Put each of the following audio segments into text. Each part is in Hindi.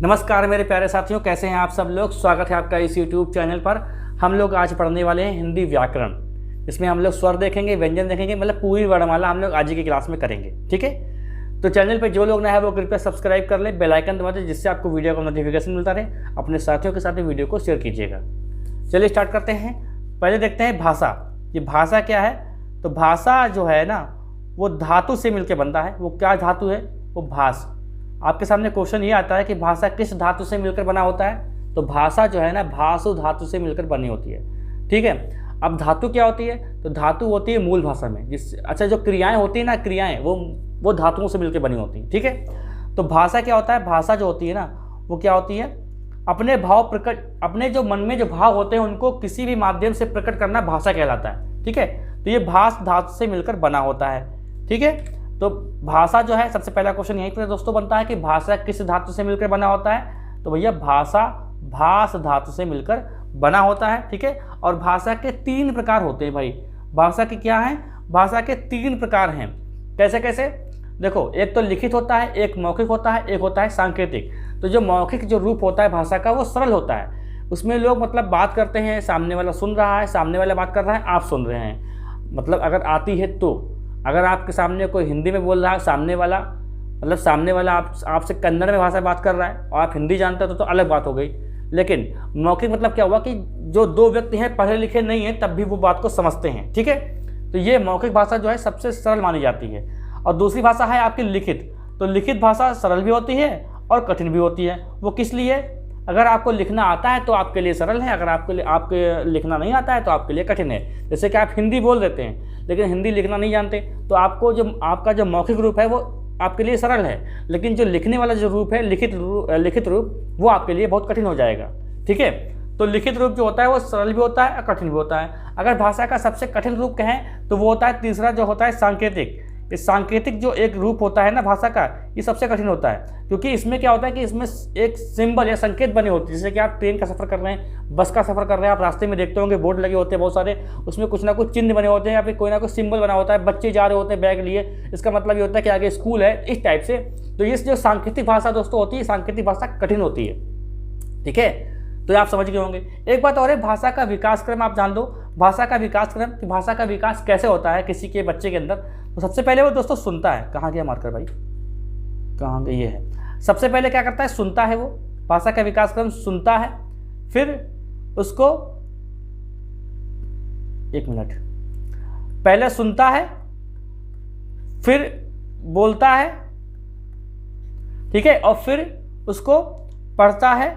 नमस्कार मेरे प्यारे साथियों, कैसे हैं आप सब लोग। स्वागत है आपका इस YouTube चैनल पर। हम लोग आज पढ़ने वाले हैं हिंदी व्याकरण। इसमें हम लोग स्वर देखेंगे, व्यंजन देखेंगे, मतलब पूरी वर्णमाला हम लोग आज की क्लास में करेंगे। ठीक है, तो चैनल पर जो लोग नए हैं वो कृपया सब्सक्राइब कर लें, बेल आइकन दबा दें, जिससे आपको वीडियो का नोटिफिकेशन मिलता रहे। अपने साथियों के साथ भी वीडियो को शेयर कीजिएगा। चलिए स्टार्ट करते हैं। पहले देखते हैं भाषा। ये भाषा क्या है? तो भाषा जो है ना, वो धातु से मिलकर बनता है। वो क्या धातु है? वो भास। आपके सामने क्वेश्चन ये आता है कि भाषा किस धातु से मिलकर बना होता है। तो भाषा जो है ना, भासु धातु से मिलकर बनी होती है। ठीक है, अब धातु क्या होती है? तो धातु होती है मूल भाषा में अच्छा, जो क्रियाएं होती है ना, क्रियाएं वो धातुओं से मिलकर बनी होती हैं। ठीक है, तो भाषा क्या होता है? भाषा जो होती है ना, वो क्या होती है? अपने भाव प्रकट, अपने जो मन में जो भाव होते हैं उनको किसी भी माध्यम से प्रकट करना भाषा कहलाता है। ठीक है, तो ये भास धातु से मिलकर बना होता है। ठीक है, तो भाषा जो है, सबसे पहला क्वेश्चन यहीं पर दोस्तों बनता है कि भाषा किस धातु से मिलकर बना होता है। तो भैया भाषा भास धातु से मिलकर बना होता है। ठीक है, और भाषा के 3 प्रकार होते हैं भाई। भाषा के क्या हैं? भाषा के 3 प्रकार हैं। कैसे कैसे? देखो, एक तो लिखित होता है, एक मौखिक होता है, एक होता है सांकेतिक। तो जो मौखिक जो रूप होता है भाषा का, वो सरल होता है। उसमें लोग मतलब बात करते हैं, सामने वाला सुन रहा है, सामने वाला बात कर रहा है, आप सुन रहे हैं। मतलब अगर आती है तो, अगर आपके सामने कोई हिंदी में बोल रहा है, सामने वाला आपसे कन्नड़ में भाषा बात कर रहा है और आप हिंदी जानते हो तो अलग बात हो गई। लेकिन मौखिक मतलब क्या हुआ कि जो 2 व्यक्ति हैं, पढ़े लिखे नहीं हैं, तब भी वो बात को समझते हैं। ठीक है, तो ये मौखिक भाषा जो है सबसे सरल मानी जाती है। और दूसरी भाषा है आपकी लिखित। तो लिखित भाषा सरल भी होती है और कठिन भी होती है। वो किस लिए? अगर आपको लिखना आता है तो आपके लिए सरल है, अगर आपके लिखना नहीं आता है तो आपके लिए कठिन है। जैसे कि आप हिंदी बोल देते हैं लेकिन हिंदी लिखना नहीं जानते, तो आपका जो मौखिक रूप है वो आपके लिए सरल है, लेकिन जो लिखने वाला जो रूप है, लिखित रूप, वो आपके लिए बहुत कठिन हो जाएगा। ठीक है, तो लिखित रूप जो होता है वो सरल भी होता है और कठिन भी होता है। अगर भाषा का सबसे कठिन रूप कहें तो वो होता है तीसरा, जो होता है सांकेतिक। इस सांकेतिक जो एक रूप होता है ना भाषा का, ये सबसे कठिन होता है, क्योंकि इसमें क्या होता है कि इसमें एक सिंबल या संकेत बने होते हैं। जैसे कि आप ट्रेन का सफ़र कर रहे हैं, बस का सफ़र कर रहे हैं, आप रास्ते में देखते होंगे बोर्ड लगे होते हैं बहुत सारे, उसमें कुछ ना कुछ चिन्ह बने होते हैं या फिर कोई ना कोई सिंबल बना होता है। बच्चे जा रहे होते हैं बैग लिए, इसका मतलब ये होता है कि आगे स्कूल है, इस टाइप से। तो ये जो सांकेतिक भाषा दोस्तों होती है, सांकेतिक भाषा कठिन होती है। ठीक है, तो आप समझ गए होंगे। एक बात और है, भाषा का विकास क्रम आप जान दो। भाषा का विकास क्रम, कि भाषा का विकास कैसे होता है किसी के बच्चे के अंदर। तो सबसे पहले वो दोस्तों सुनता है। कहाँ गया मार्कर भाई, कहाँ गया? ये है। सबसे पहले क्या करता है? सुनता है। वो भाषा का विकास क्रम सुनता है, फिर उसको, एक मिनट, पहले सुनता है, फिर बोलता है, ठीक है, और फिर उसको पढ़ता है,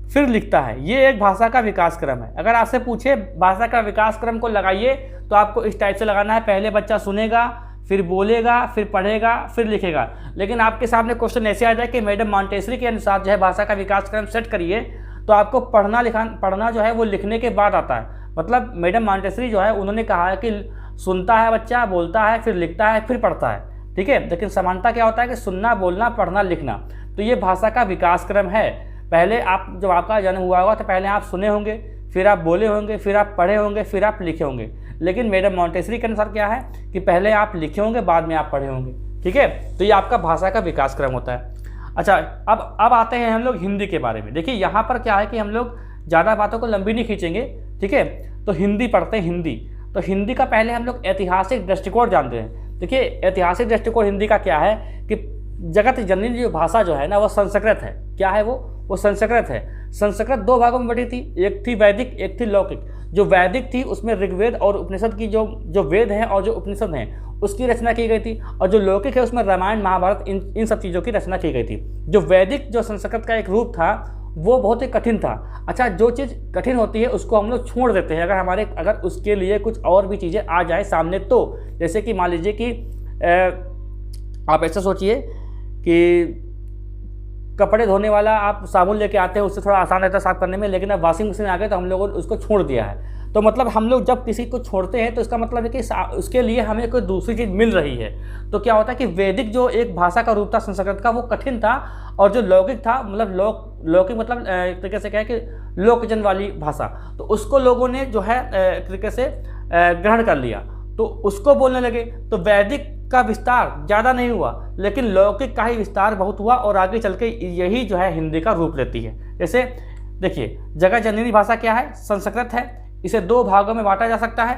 फिर लिखता है। ये एक भाषा का विकास क्रम है। अगर आपसे पूछे भाषा का विकास क्रम को लगाइए तो आपको इस टाइप से लगाना है। पहले बच्चा सुनेगा, फिर बोलेगा, फिर पढ़ेगा, फिर लिखेगा। लेकिन आपके सामने क्वेश्चन ऐसे आ जाए कि मैडम मॉन्टेसरी के अनुसार जो है भाषा का विकास क्रम सेट करिए, तो आपको पढ़ना जो है वो लिखने के बाद आता है। मतलब मैडम मॉन्टेसरी जो है उन्होंने कहा है कि सुनता है बच्चा, बोलता है, फिर लिखता है, फिर पढ़ता है। ठीक है, लेकिन समानता क्या होता है कि सुनना, बोलना, पढ़ना, लिखना। तो ये भाषा का विकास क्रम है। पहले जब आपका जन्म हुआ होगा तो पहले आप सुने होंगे, फिर आप बोले होंगे, फिर आप पढ़े होंगे, फिर आप लिखे होंगे। लेकिन मैडम मॉन्टेसरी के अनुसार क्या है कि पहले आप लिखे होंगे, बाद में आप पढ़े होंगे। ठीक है, तो ये आपका भाषा का विकास क्रम होता है। अच्छा, अब आते हैं हम लोग हिंदी के बारे में। देखिए यहाँ पर क्या है कि हम लोग ज़्यादा बातों को लंबी नहीं खींचेंगे। ठीक है, तो हिंदी पढ़ते हैं। हिंदी, तो हिंदी का पहले हम लोग ऐतिहासिक दृष्टिकोण जानते हैं। देखिए ऐतिहासिक दृष्टिकोण हिंदी का क्या है कि जगत जननी जो भाषा जो है ना, वो संस्कृत है। क्या है वो संस्कृत है। संस्कृत 2 भागों में बटी थी, एक थी वैदिक, एक थी लौकिक। जो वैदिक थी उसमें ऋग्वेद और उपनिषद की जो वेद हैं और जो उपनिषद हैं उसकी रचना की गई थी, और जो लौकिक है उसमें रामायण, महाभारत, इन सब चीज़ों की रचना की गई थी। जो वैदिक जो संस्कृत का एक रूप था वो बहुत ही कठिन था। अच्छा, जो चीज़ कठिन होती है उसको हम लोग छोड़ देते हैं अगर उसके लिए कुछ और भी चीज़ें आ जाए सामने। तो जैसे कि मान लीजिए कि आप ऐसा सोचिए कि कपड़े धोने वाला आप साबुन लेके आते हैं, उससे थोड़ा आसान रहता है साफ करने में, लेकिन अब वॉशिंग मशीन आ गए तो हम लोगों ने उसको छोड़ दिया है। तो मतलब हम लोग जब किसी को छोड़ते हैं तो इसका मतलब है कि उसके लिए हमें कोई दूसरी चीज़ मिल रही है। तो क्या होता है कि वैदिक जो एक भाषा का रूप था संस्कृत का, वो कठिन था, और जो लौकिक था, मतलब लौकिक मतलब एक तरीके से क्या है कि लोकजन वाली भाषा, तो उसको लोगों ने जो है एक तरीके से ग्रहण कर लिया, तो उसको बोलने लगे। तो वैदिक का विस्तार ज़्यादा नहीं हुआ, लेकिन लौकिक का ही विस्तार बहुत हुआ और आगे चल के यही जो है हिंदी का रूप लेती है। जैसे देखिए, जगत जननी भाषा क्या है? संस्कृत है। इसे दो भागों में बांटा जा सकता है,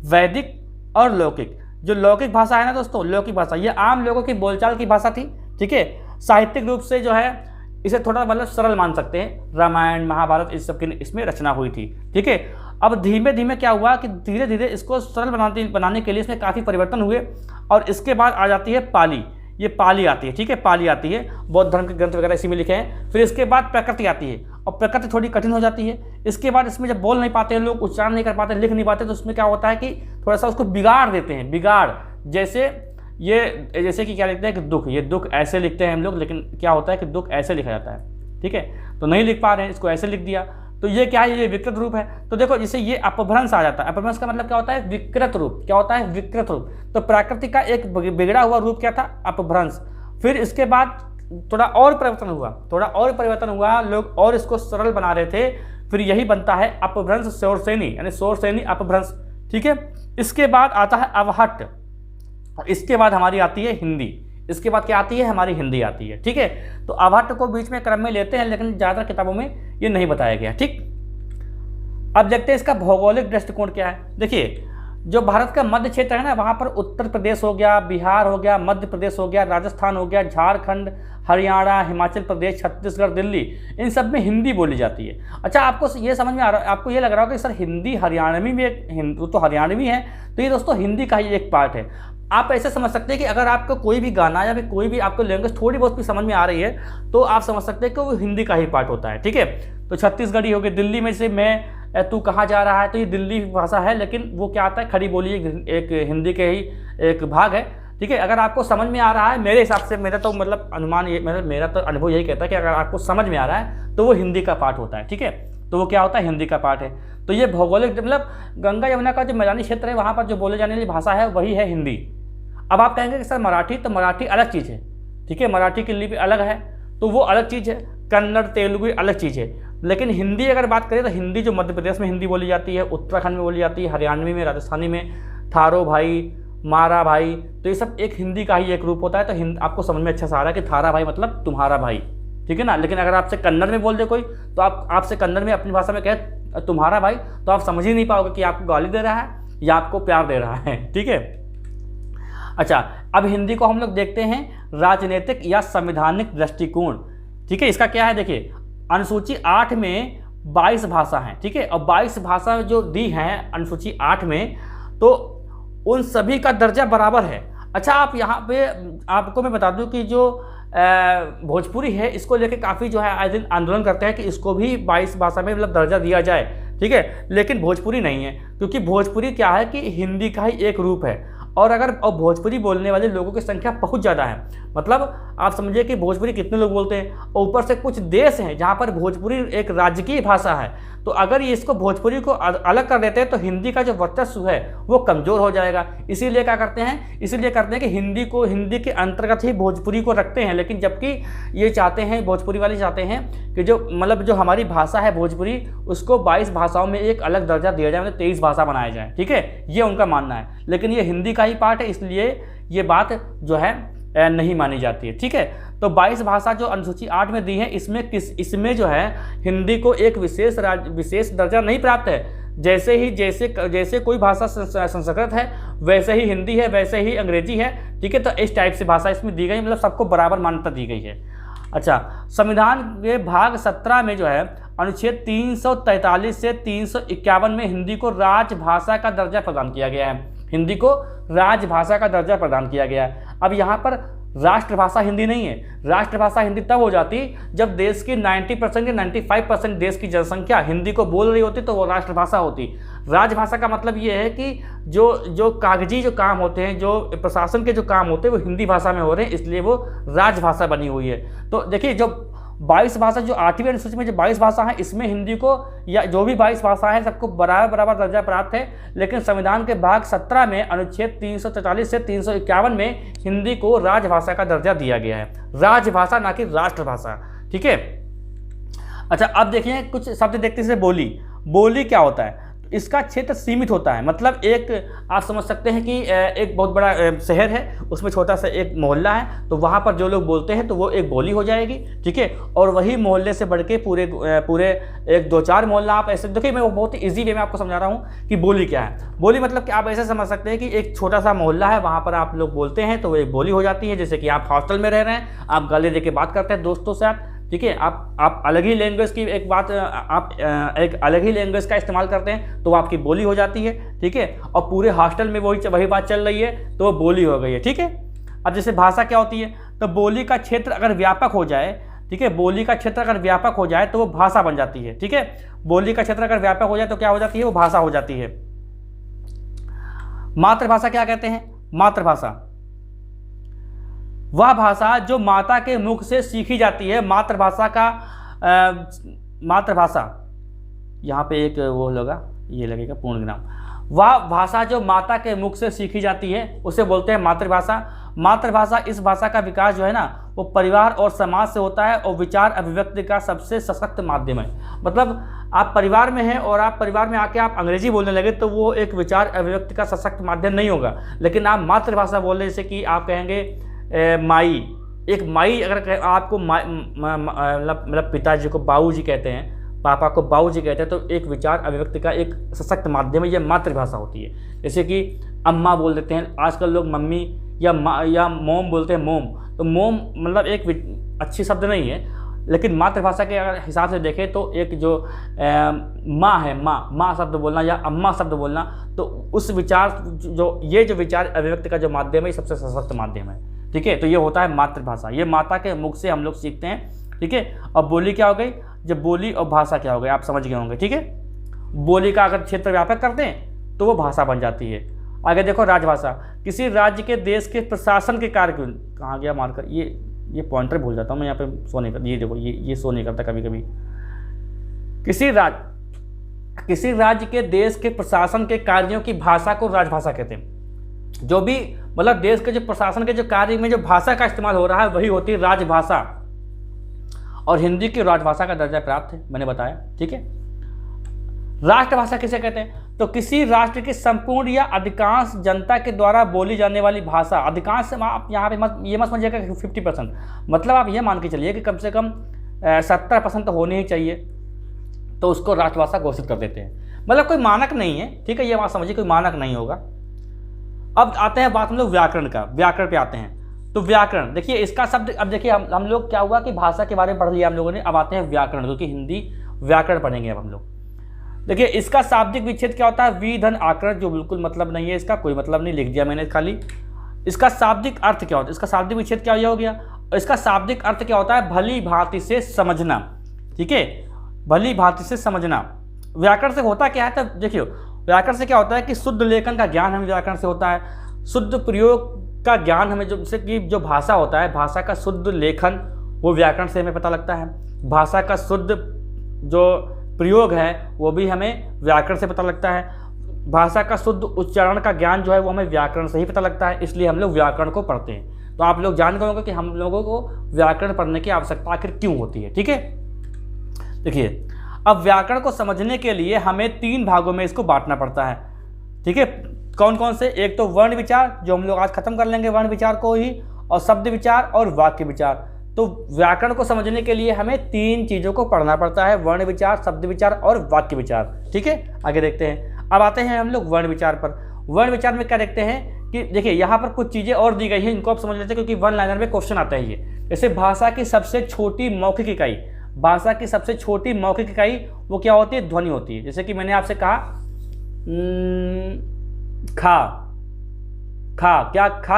वैदिक और लौकिक। जो लौकिक भाषा है ना दोस्तों, लौकिक भाषा ये आम लोगों की बोलचाल की भाषा थी, ठीक है। साहित्यिक रूप से जो है इसे थोड़ा मतलब सरल मान सकते हैं, रामायण महाभारत इस सब की इसमें रचना हुई थी, ठीक है। अब धीमे धीमे क्या हुआ कि धीरे धीरे इसको सरल बनाने के लिए इसमें काफ़ी परिवर्तन हुए, और इसके बाद आ जाती है पाली। ये पाली आती है, ठीक है, पाली आती है, बौद्ध धर्म के ग्रंथ वगैरह इसी में लिखे हैं। फिर इसके बाद प्रकृति आती है, और प्रकृति थोड़ी कठिन हो जाती है। इसके बाद इसमें जब बोल नहीं पाते हैं लोग, उच्चारण नहीं कर पाते, लिख नहीं पाते, तो उसमें क्या होता है कि थोड़ा सा उसको बिगाड़ देते हैं। बिगाड़ जैसे कि क्या लिखते हैं कि दुख, ये दुख ऐसे लिखते हैं हम लोग, लेकिन क्या होता है कि दुख ऐसे लिखा जाता है, ठीक है। तो नहीं लिख पा रहे हैं, इसको ऐसे लिख दिया, तो ये क्या है? ये विकृत रूप है। तो देखो, जैसे ये अपभ्रंश आ जाता है। अपभ्रंश का मतलब क्या होता है? विकृत रूप। क्या होता है? विकृत रूप। तो प्राकृतिक का एक बिगड़ा हुआ रूप क्या था? अपभ्रंश। फिर इसके बाद थोड़ा और परिवर्तन हुआ, लोग और इसको सरल बना रहे थे, फिर यही बनता है अपभ्रंश शौरसेनी, यानी शौरसेनी अपभ्रंश, ठीक है। इसके बाद आता है अवहट्ट, और इसके बाद हमारी आती है हिंदी। इसके बाद क्या आती है? हमारी हिंदी आती है, ठीक है। तो अवहट्ट को बीच में क्रम में लेते हैं, लेकिन ज़्यादा किताबों में ये नहीं बताया गया, ठीक। अब देखते हैं इसका भौगोलिक दृष्टिकोण क्या है। देखिए, जो भारत का मध्य क्षेत्र है ना, वहाँ पर उत्तर प्रदेश हो गया, बिहार हो गया, मध्य प्रदेश हो गया, राजस्थान हो गया, झारखंड, हरियाणा, हिमाचल प्रदेश, छत्तीसगढ़, दिल्ली, इन सब में हिंदी बोली जाती है। अच्छा, आपको ये समझ में आ रहा है, आपको ये लग रहा होगा कि सर हिंदी हरियाणवी में, तो हरियाणवी है, तो ये दोस्तों हिंदी का ही एक पार्ट है। आप ऐसे समझ सकते हैं कि अगर आपको कोई भी गाना या फिर कोई भी आपको लैंग्वेज थोड़ी बहुत भी समझ में आ रही है, तो आप समझ सकते हैं कि वो हिंदी का ही पार्ट होता है, ठीक है। तो छत्तीसगढ़ी हो गई, दिल्ली में से मैं तू कहाँ जा रहा है, तो ये दिल्ली भाषा है, लेकिन वो क्या आता है? खड़ी बोली एक हिंदी के ही एक भाग है, ठीक है। अगर आपको समझ में आ रहा है, मेरे हिसाब से, मेरा तो मतलब अनुमान ये, मेरा तो अनुभव यही कहता है कि अगर आपको समझ में आ रहा है तो वो हिंदी का पार्ट होता है, ठीक है। तो वो क्या होता है? हिंदी का पार्ट है। तो ये भौगोलिक मतलब गंगा यमुना का जो मैदानी क्षेत्र है, वहाँ पर जो बोले जाने वाली भाषा है वही है हिंदी। अब आप कहेंगे कि सर मराठी, तो मराठी अलग चीज़ है, ठीक है, मराठी की लिपि अलग है, तो वो अलग चीज़ है। कन्नड़, तेलुगु अलग चीज़ है। लेकिन हिंदी अगर बात करें तो हिंदी जो मध्य प्रदेश में हिंदी बोली जाती है, उत्तराखंड में बोली जाती है, हरियाणवी में, राजस्थानी में, थारो भाई, मारा भाई, तो ये सब एक हिंदी का ही एक रूप होता है। तो आपको समझ में अच्छा सा आ रहा है कि थारा भाई मतलब तुम्हारा भाई, ठीक है ना। लेकिन अगर आपसे कन्नड़ में बोल दे कोई, तो आपसे कन्नड़ में अपनी भाषा में कहे तुम्हारा भाई, तो आप समझ ही नहीं पाओगे कि आपको गाली दे रहा है या आपको प्यार दे रहा है, ठीक है। अच्छा, अब हिंदी को हम लोग देखते हैं राजनीतिक या संवैधानिक दृष्टिकोण, ठीक है। इसका क्या है? देखिए, अनुसूची 8 में 22 भाषा हैं, ठीक है, और 22 भाषा जो दी हैं अनुसूची 8 में, तो उन सभी का दर्जा बराबर है। अच्छा, आप यहाँ पे आपको मैं बता दूं कि जो भोजपुरी है, इसको लेके काफ़ी जो है आए दिन आंदोलन करते हैं कि इसको भी 22 भाषा में मतलब दर्जा दिया जाए, ठीक है। लेकिन भोजपुरी नहीं है, क्योंकि भोजपुरी क्या है कि हिंदी का ही एक रूप है, और भोजपुरी बोलने वाले लोगों की संख्या बहुत ज़्यादा है। मतलब आप समझिए कि भोजपुरी कितने लोग बोलते हैं, और ऊपर से कुछ देश हैं जहाँ पर भोजपुरी एक राजकीय भाषा है। तो अगर ये इसको भोजपुरी को अलग कर देते हैं, तो हिंदी का जो वर्चस्व है वो कमज़ोर हो जाएगा। इसीलिए क्या करते हैं? इसीलिए करते हैं कि हिंदी के अंतर्गत ही भोजपुरी को रखते हैं। लेकिन जबकि ये चाहते हैं, भोजपुरी वाले चाहते हैं कि जो हमारी भाषा है भोजपुरी, उसको 22 भाषाओं में एक अलग दर्जा दिया जाए, मतलब 23 भाषा बनाया जाए, ठीक है, ये उनका मानना है। लेकिन ये हिंदी का ही पार्ट है, इसलिए ये बात जो है नहीं मानी जाती है, ठीक है। तो 22 भाषा जो अनुसूची 8 में दी है, इसमें जो है हिंदी को एक विशेष दर्जा नहीं प्राप्त है। जैसे कोई भाषा संस्कृत है, वैसे ही हिंदी है, वैसे ही अंग्रेजी है, ठीक है। तो इस टाइप से भाषा इसमें दी गई, मतलब सबको बराबर मान्यता दी गई है। अच्छा, संविधान के भाग 17 में जो है अनुच्छेद 343 से 351 में हिंदी को राजभाषा का दर्जा प्रदान किया गया है। हिंदी को राजभाषा का दर्जा प्रदान किया गया है। अब यहाँ पर राष्ट्रभाषा हिंदी नहीं है। राष्ट्रभाषा हिंदी तब हो जाती जब देश की 90% या 95% देश की जनसंख्या हिंदी को बोल रही होती, तो वो राष्ट्रभाषा होती। राजभाषा का मतलब ये है कि जो कागजी जो काम होते हैं, जो प्रशासन के जो काम होते हैं, वो हिंदी भाषा में हो रहे हैं, इसलिए वो राजभाषा बनी हुई है। तो देखिए, जो 22 भाषा जो 8वीं अनुसूची में जो 22 भाषा हैं, इसमें हिंदी को या जो भी 22 भाषा हैं सबको बराबर दर्जा प्राप्त है। लेकिन संविधान के भाग 17 में अनुच्छेद 343 से 351 में हिंदी को राजभाषा का दर्जा दिया गया है। राजभाषा, ना कि राष्ट्रभाषा, ठीक है। अच्छा, अब देखिए कुछ शब्द देखते हैं। बोली क्या होता है? इसका क्षेत्र सीमित होता है। मतलब एक आप समझ सकते हैं कि एक बहुत बड़ा शहर है, उसमें छोटा सा एक मोहल्ला है, तो वहाँ पर जो लोग बोलते हैं तो वो एक बोली हो जाएगी, ठीक है। और वही मोहल्ले से बढ़ के पूरे एक दो चार मोहल्ला आप ऐसे देखिए, मैं वो बहुत ही ईजी वे में आपको समझा रहा हूँ कि बोली क्या है। बोली मतलब कि आप ऐसे समझ सकते हैं कि एक छोटा सा मोहल्ला है, वहाँ पर आप लोग बोलते हैं तो वो एक बोली हो जाती है। जैसे कि आप हॉस्टल में रह रहे हैं, आप गले दे के बात करते हैं दोस्तों से, ठीक है, आप अलग ही लैंग्वेज की एक बात, आप एक अलग ही लैंग्वेज का इस्तेमाल करते हैं तो वो आपकी बोली हो जाती है, ठीक है। और पूरे हॉस्टल में वही बात चल रही है तो वो बोली हो गई है, ठीक है। अब जैसे भाषा क्या होती है, तो बोली का क्षेत्र अगर व्यापक हो जाए, ठीक है, बोली का क्षेत्र अगर व्यापक हो जाए तो वो भाषा बन जाती है, ठीक है। बोली का क्षेत्र अगर व्यापक हो जाए तो क्या हो जाती है, वो भाषा हो जाती है। मातृभाषा क्या कहते हैं? मातृभाषा वह भाषा जो माता के मुख से सीखी जाती है। मातृभाषा यहाँ पे एक वो लगा, ये लगेगा पूर्ण विराम। वह भाषा जो माता के मुख से सीखी जाती है उसे बोलते हैं मातृभाषा। मातृभाषा इस भाषा का विकास जो है ना, वो परिवार और समाज से होता है और विचार अभिव्यक्ति का सबसे सशक्त माध्यम है। मतलब आप परिवार में हैं और आप परिवार में आके आप अंग्रेजी बोलने लगे तो वो एक विचार अभिव्यक्ति का सशक्त माध्यम नहीं होगा। लेकिन आप मातृभाषा बोल रहे, जैसे कि आप कहेंगे माई, एक माई अगर आपको मतलब पिताजी को बाबूजी कहते हैं, पापा को बाबूजी कहते हैं, तो एक विचार अभिव्यक्ति का एक सशक्त माध्यम है, ये मातृभाषा होती है। जैसे कि अम्मा बोल देते हैं, आजकल लोग मम्मी या मोम बोलते हैं, मोम। तो मोम मतलब एक अच्छी शब्द नहीं है, लेकिन मातृभाषा के अगर हिसाब से देखें तो एक जो माँ है, माँ शब्द बोलना या अम्मा शब्द बोलना, तो उस विचार जो विचार अभिव्यक्ति का जो माध्यम है, सबसे सशक्त माध्यम है, ठीक है। तो ये होता है मातृभाषा, ये माता के मुख से हम लोग सीखते हैं, ठीक है। अब बोली क्या हो गई, जब बोली और भाषा क्या हो गई, आप समझ गए होंगे, ठीक है। बोली का अगर क्षेत्र व्यापक करते हैं तो वो भाषा बन जाती है। आगे देखो राजभाषा, किसी राज्य के देश के प्रशासन के कार्य, कहाँ गया मारकर, ये पॉइंटर भूल जाता हूँ मैं यहाँ पे, शो नहीं करता, ये देखो ये शो नहीं करता कभी कभी। किसी राज्य के देश के प्रशासन के कार्यों की भाषा को राजभाषा कहते हैं। जो भी मतलब देश के जो प्रशासन के जो कार्य में जो भाषा का इस्तेमाल हो रहा है वही होती है राजभाषा, और हिंदी की राजभाषा का दर्जा प्राप्त है, मैंने बताया, ठीक है। राष्ट्रभाषा किसे कहते हैं, तो किसी राष्ट्र की संपूर्ण या अधिकांश जनता के द्वारा बोली जाने वाली भाषा। अधिकांश से आप यहाँ पे ये मत समझिएगा 50%, मतलब आप ये मान के चलिए कि कम से कम 70% तो होनी ही चाहिए, तो उसको राष्ट्रभाषा घोषित कर देते हैं। मतलब कोई मानक नहीं है, ठीक है, ये बात समझिए, कोई मानक नहीं होगा। अब आते हैं बात हम लोग व्याकरण का, व्याकरण पे आते हैं। तो व्याकरण देखिए, इसका शब्द, अब देखिए हम लोग क्या हुआ कि भाषा के बारे में पढ़ लिया हम लोगों ने, अब आते हैं व्याकरण, क्योंकि हिंदी व्याकरण पढ़ेंगे अब हम लोग। देखिए इसका शाब्दिक विच्छेद क्या होता है, वी धन आकरण, जो बिल्कुल मतलब नहीं है, इसका कोई मतलब नहीं, लिख दिया मैंने खाली। इसका शाब्दिक अर्थ क्या होता है, इसका शाब्दिक विच्छेद क्या हो गया, इसका शाब्दिक अर्थ क्या होता है, भली भांति से समझना, ठीक है, भली भांति से समझना। व्याकरण से होता क्या है, तब देखियो व्याकरण से क्या होता है कि शुद्ध लेखन का ज्ञान हमें व्याकरण से होता है, शुद्ध प्रयोग का ज्ञान हमें, जैसे कि जो भाषा होता है, भाषा का शुद्ध लेखन वो व्याकरण से हमें पता लगता है, भाषा का शुद्ध जो प्रयोग है वो भी हमें व्याकरण से पता लगता है, भाषा का शुद्ध उच्चारण का ज्ञान जो है वो हमें व्याकरण से ही पता लगता है, इसलिए हम लोग व्याकरण को पढ़ते हैं। तो आप लोग जान गए होंगे कि हम लोगों को व्याकरण पढ़ने की आवश्यकता आखिर क्यों होती है, ठीक है। देखिए अब व्याकरण को समझने के लिए हमें 3 भागों में इसको बांटना पड़ता है, ठीक है। कौन कौन से, एक तो वर्ण विचार, जो हम लोग आज खत्म कर लेंगे वर्ण विचार को ही, और शब्द विचार और वाक्य विचार। तो व्याकरण को समझने के लिए हमें 3 चीज़ों को पढ़ना पड़ता है, वर्ण विचार, शब्द विचार और वाक्य विचार, ठीक है। आगे देखते हैं, अब आते हैं हम लोग वर्ण विचार पर। वर्ण विचार में क्या देखते हैं कि देखिए यहाँ पर कुछ चीज़ें और दी गई हैं, इनको आप समझ लेते हैं क्योंकि वन लाइनर में क्वेश्चन आता है ये। जैसे भाषा की सबसे छोटी मौखिक इकाई, भाषा की सबसे छोटी मौखिक इकाई वो क्या होती है, ध्वनि होती है। जैसे कि मैंने आपसे कहा खा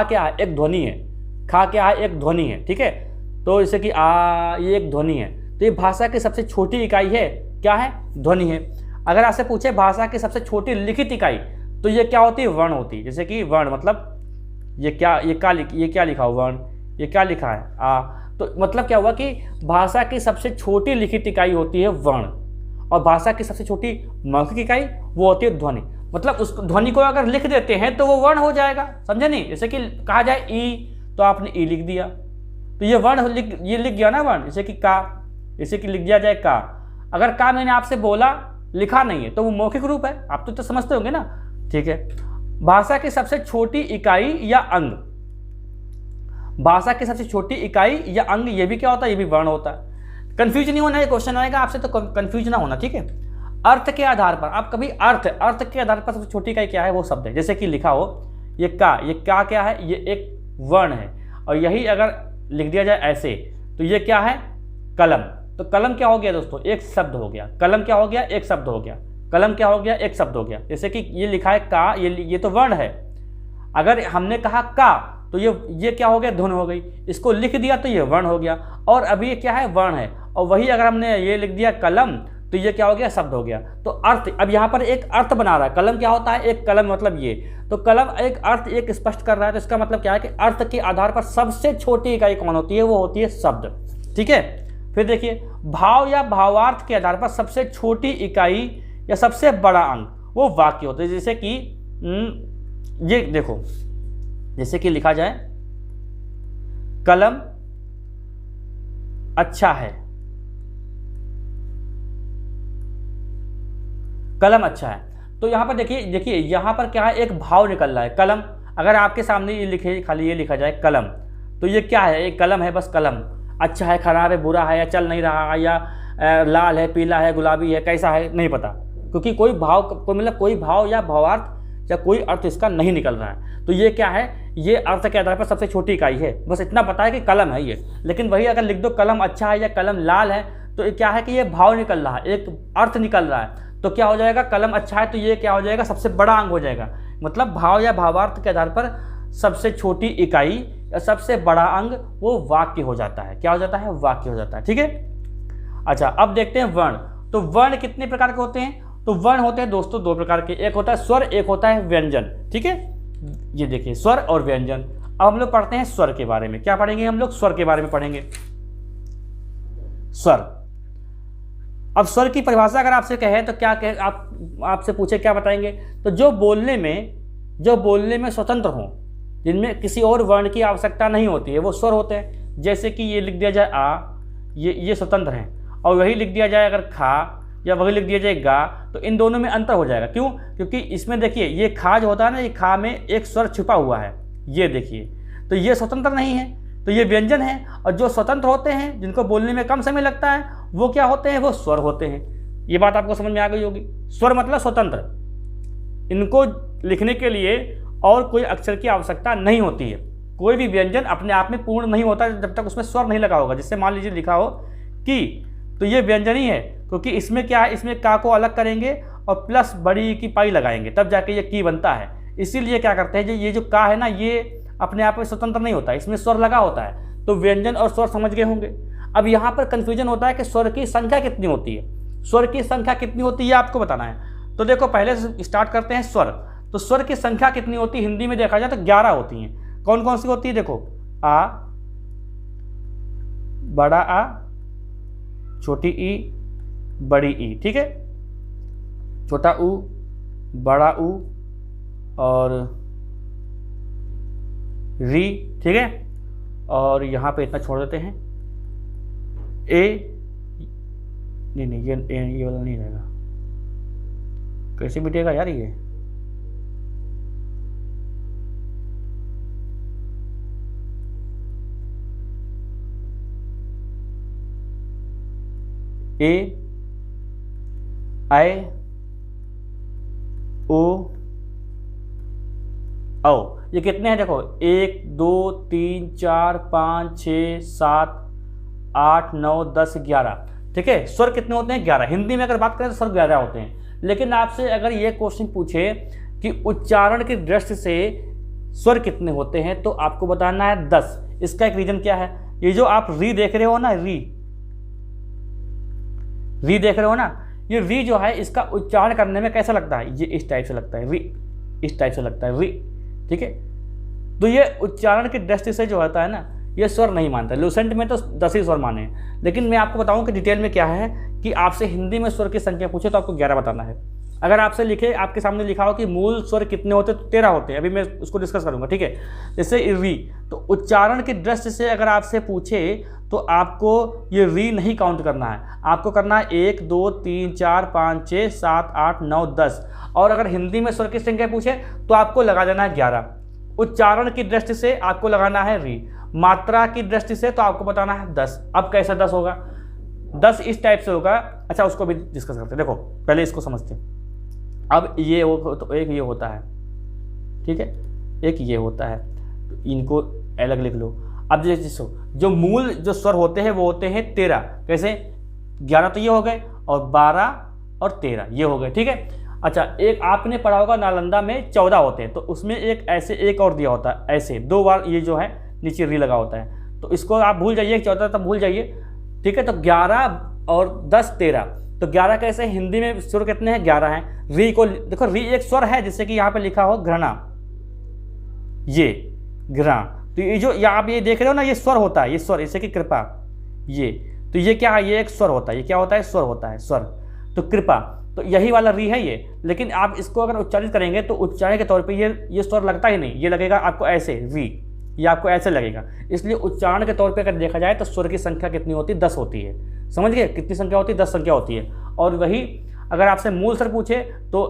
क्या है, एक ध्वनि है, खा क्या है, एक ध्वनि है, ठीक है। तो जैसे कि ये एक ध्वनि है, तो ये भाषा की सबसे छोटी इकाई है, क्या है, ध्वनि है। अगर आपसे पूछे भाषा की सबसे छोटी लिखित इकाई, तो ये क्या होती है, वर्ण होती है। जैसे कि वर्ण मतलब ये क्या लिखा हो, वर्ण, ये क्या लिखा है, आ। तो मतलब क्या हुआ कि भाषा की सबसे छोटी लिखित इकाई होती है वर्ण, और भाषा की सबसे छोटी मौखिक इकाई वो होती है ध्वनि। मतलब उस ध्वनि को अगर लिख देते हैं तो वो वर्ण हो जाएगा, समझे नहीं। जैसे कि कहा जाए ई, तो आपने ई लिख दिया, तो ये वर्ण लिख गया ना वर्ण। जैसे कि का, जैसे कि लिख दिया जाए का। अगर का मैंने आपसे बोला लिखा नहीं है तो वो मौखिक रूप है, आप तो समझते होंगे ना। ठीक है, भाषा की सबसे छोटी इकाई या अंग, भाषा की सबसे छोटी इकाई या अंग, ये भी क्या होता है, ये भी वर्ण होता है। कंफ्यूज नहीं होना, ये क्वेश्चन आएगा आपसे तो कंफ्यूज ना होना, ठीक है। अर्थ के आधार पर, आप कभी अर्थ के आधार पर सबसे छोटी इकाई क्या है वो शब्द है, जैसे कि लिखा हो ये का क्या है, ये एक वर्ण है, और यही अगर लिख दिया जाए ऐसे तो ये क्या है, कलम। तो कलम क्या हो गया दोस्तों, एक शब्द हो गया। कलम क्या हो गया, एक शब्द हो गया। कलम क्या हो गया, एक शब्द हो गया। जैसे कि ये लिखा है का, ये तो वर्ण है। अगर हमने कहा का तो ये क्या हो गया, धुन हो गई। इसको लिख दिया तो ये वर्ण हो गया, और अभी ये क्या है, वर्ण है। और वही अगर हमने ये लिख दिया कलम तो ये क्या हो गया, शब्द हो गया। तो अर्थ, अब यहाँ पर एक अर्थ बना रहा है। कलम क्या होता है, एक कलम मतलब ये, तो कलम एक अर्थ एक स्पष्ट कर रहा है। तो इसका मतलब क्या है कि अर्थ के आधार पर सबसे छोटी इकाई कौन होती है, वो होती है शब्द। ठीक है, फिर देखिए भाव या भावार्थ के आधार पर सबसे छोटी इकाई या सबसे बड़ा अंग वो वाक्य होता है। जैसे कि ये देखो, जैसे कि लिखा जाए कलम अच्छा है, कलम अच्छा है। तो यहां पर देखिए यहां पर क्या है, एक भाव निकल रहा है। कलम, अगर आपके सामने ये लिखे, खाली ये लिखा जाए कलम, तो ये क्या है, एक कलम है, बस कलम। अच्छा है, खराब है, बुरा है, या चल नहीं रहा है, या लाल है, पीला है, गुलाबी है, कैसा है नहीं पता, क्योंकि कोई भाव या भावार्थ या कोई अर्थ इसका नहीं निकल रहा है। तो ये क्या है, ये अर्थ के आधार पर सबसे छोटी इकाई है। बस इतना पता है कि कलम है ये। लेकिन वही अगर लिख दो कलम अच्छा है या कलम लाल है, तो ये क्या है कि ये भाव निकल रहा है, एक अर्थ निकल रहा है। तो क्या हो जाएगा, कलम अच्छा है तो ये क्या हो जाएगा, सबसे बड़ा अंग हो जाएगा। मतलब भाव या भावार्थ के आधार पर सबसे छोटी इकाई या सबसे बड़ा अंग वो वाक्य हो जाता है। क्या हो जाता है, वाक्य हो जाता है। ठीक है, अच्छा अब देखते हैं वर्ण। तो वर्ण कितने प्रकार के होते हैं, तो वर्ण होते हैं दोस्तों दो प्रकार के, एक होता है स्वर, एक होता है व्यंजन। ठीक है, ये देखिए स्वर और व्यंजन। अब हम लोग पढ़ते हैं स्वर के बारे में। क्या पढ़ेंगे हम लोग, स्वर के बारे में पढ़ेंगे। स्वर, अब स्वर की परिभाषा अगर आपसे कहे तो क्या कहे, आपसे पूछे क्या बताएंगे, तो जो बोलने में स्वतंत्र हों, जिनमें किसी और वर्ण की आवश्यकता नहीं होती है, वो स्वर होते हैं। जैसे कि ये लिख दिया जाए आ, ये स्वतंत्र हैं, और वही लिख दिया जाए अगर खा, या वही लिख दिया जाए गा, तो इन दोनों में अंतर हो जाएगा। क्यों, क्योंकि इसमें देखिए ये खा जो होता है ना, ये खा में एक स्वर छुपा हुआ है, ये देखिए, तो ये स्वतंत्र नहीं है, तो ये व्यंजन है। और जो स्वतंत्र होते हैं, जिनको बोलने में कम समय लगता है, वो क्या होते हैं, वो स्वर होते हैं। ये बात आपको समझ में आ गई होगी। स्वर मतलब स्वतंत्र, इनको लिखने के लिए और कोई अक्षर की आवश्यकता नहीं होती है। कोई भी व्यंजन अपने आप में पूर्ण नहीं होता जब तक उसमें स्वर नहीं लगा होगा। जिससे मान लीजिए लिखा हो कि, तो ये व्यंजन ही है, क्योंकि इसमें क्या है, इसमें का को अलग करेंगे और प्लस बड़ी की पाई लगाएंगे, तब जाके ये की बनता है। इसीलिए क्या करते हैं, ये जो का है ना, ये अपने आप में स्वतंत्र नहीं होता, इसमें स्वर लगा होता है। तो व्यंजन और स्वर समझ गए होंगे। अब यहाँ पर कंफ्यूजन होता है कि स्वर की संख्या कितनी होती है। स्वर की संख्या कितनी होती है आपको बताना है। तो देखो पहले से स्टार्ट करते हैं स्वर। तो स्वर की संख्या कितनी होती है, हिंदी में देखा जाए तो 11 होती हैं। कौन कौन सी होती है, देखो आ, बड़ा आ, छोटी ई, बड़ी ई। ठीक है, छोटा ऊ, बड़ा ऊ और री। ठीक है, और यहाँ पे इतना छोड़ देते हैं, ए नहीं ये वाला नहीं रहेगा, कैसे मिटेगा यार ये। ए, आई, ओ, औ। ये कितने हैं देखो, 1 2 3 4 5 6 7 8 9 10 11। ठीक है, स्वर कितने होते हैं, 11। हिंदी में अगर बात करें तो स्वर 11 होते हैं। लेकिन आपसे अगर ये क्वेश्चन पूछे कि उच्चारण की दृष्टि से स्वर कितने होते हैं, तो आपको बताना है 10। इसका एक रीजन क्या है, ये जो आप री देख रहे हो ना, री देख रहे हो ना, ये री जो है इसका उच्चारण करने में कैसा लगता है, ये इस टाइप से लगता है, री इस टाइप से लगता है, री। ठीक है, तो ये उच्चारण की दृष्टि से जो होता है ना, ये स्वर नहीं मानता। लूसेंट में तो 10 ही स्वर माने हैं। लेकिन मैं आपको बताऊं कि डिटेल में क्या है, कि आपसे हिंदी में स्वर की संख्या पूछे तो आपको 11 बताना है। अगर आपसे लिखे, आपके सामने लिखा हो कि मूल स्वर कितने होते हैं, तो 13 होते हैं। अभी मैं उसको डिस्कस करूंगा। ठीक है, जैसे री, तो उच्चारण की दृष्टि से अगर आपसे पूछे तो आपको ये री नहीं काउंट करना है, आपको करना है 1 2 3 4 5 6 7 8 9 10। और अगर हिंदी में स्वर की संख्या पूछे तो आपको लगा देना है 11। उच्चारण की दृष्टि से आपको लगाना है री, मात्रा की दृष्टि से तो आपको बताना है 10। अब कैसे 10 होगा? 10 इस टाइप से होगा। अच्छा, उसको भी डिस्कस करते हैं। देखो पहले इसको समझते हैं। अब ये हो तो एक ये होता है, ठीक है, एक ये होता है, तो इनको अलग लिख लो। अब जैसे जो मूल जो स्वर होते हैं वो होते हैं 13। कैसे? 11 तो ये हो गए, और 12 और 13 ये हो गए, ठीक है। अच्छा, एक आपने पढ़ा होगा नालंदा में 14 होते हैं, तो उसमें एक ऐसे एक और दिया होता है, ऐसे 2 बार ये जो है नीचे री लगा होता है, तो इसको आप भूल जाइए, 14 तब भूल जाइए, ठीक है। तो 11 और 10 13, तो 11 कैसे? हिंदी में स्वर कितने हैं? 11 हैं। री को देखो, री एक स्वर है, जैसे कि यहाँ पे लिखा हो घृणा, ये घृणा, तो ये जो आप ये देख रहे हो ना, ये स्वर होता है, ये स्वर, जैसे कि कृपा, ये तो ये क्या है? ये एक स्वर होता है। ये क्या होता है? स्वर होता है, स्वर। तो कृपा, तो यही वाला री है ये। लेकिन आप इसको अगर उच्चारित करेंगे तो उच्चारण के तौर पे ये स्वर लगता ही नहीं, ये लगेगा आपको ऐसे री, ये आपको ऐसे लगेगा। इसलिए उच्चारण के तौर पे अगर देखा जाए तो स्वर की संख्या कितनी होती है? 10 होती है। समझ गए? कितनी संख्या होती है? 10 संख्या होती है। और वही अगर आपसे मूल स्वर पूछे तो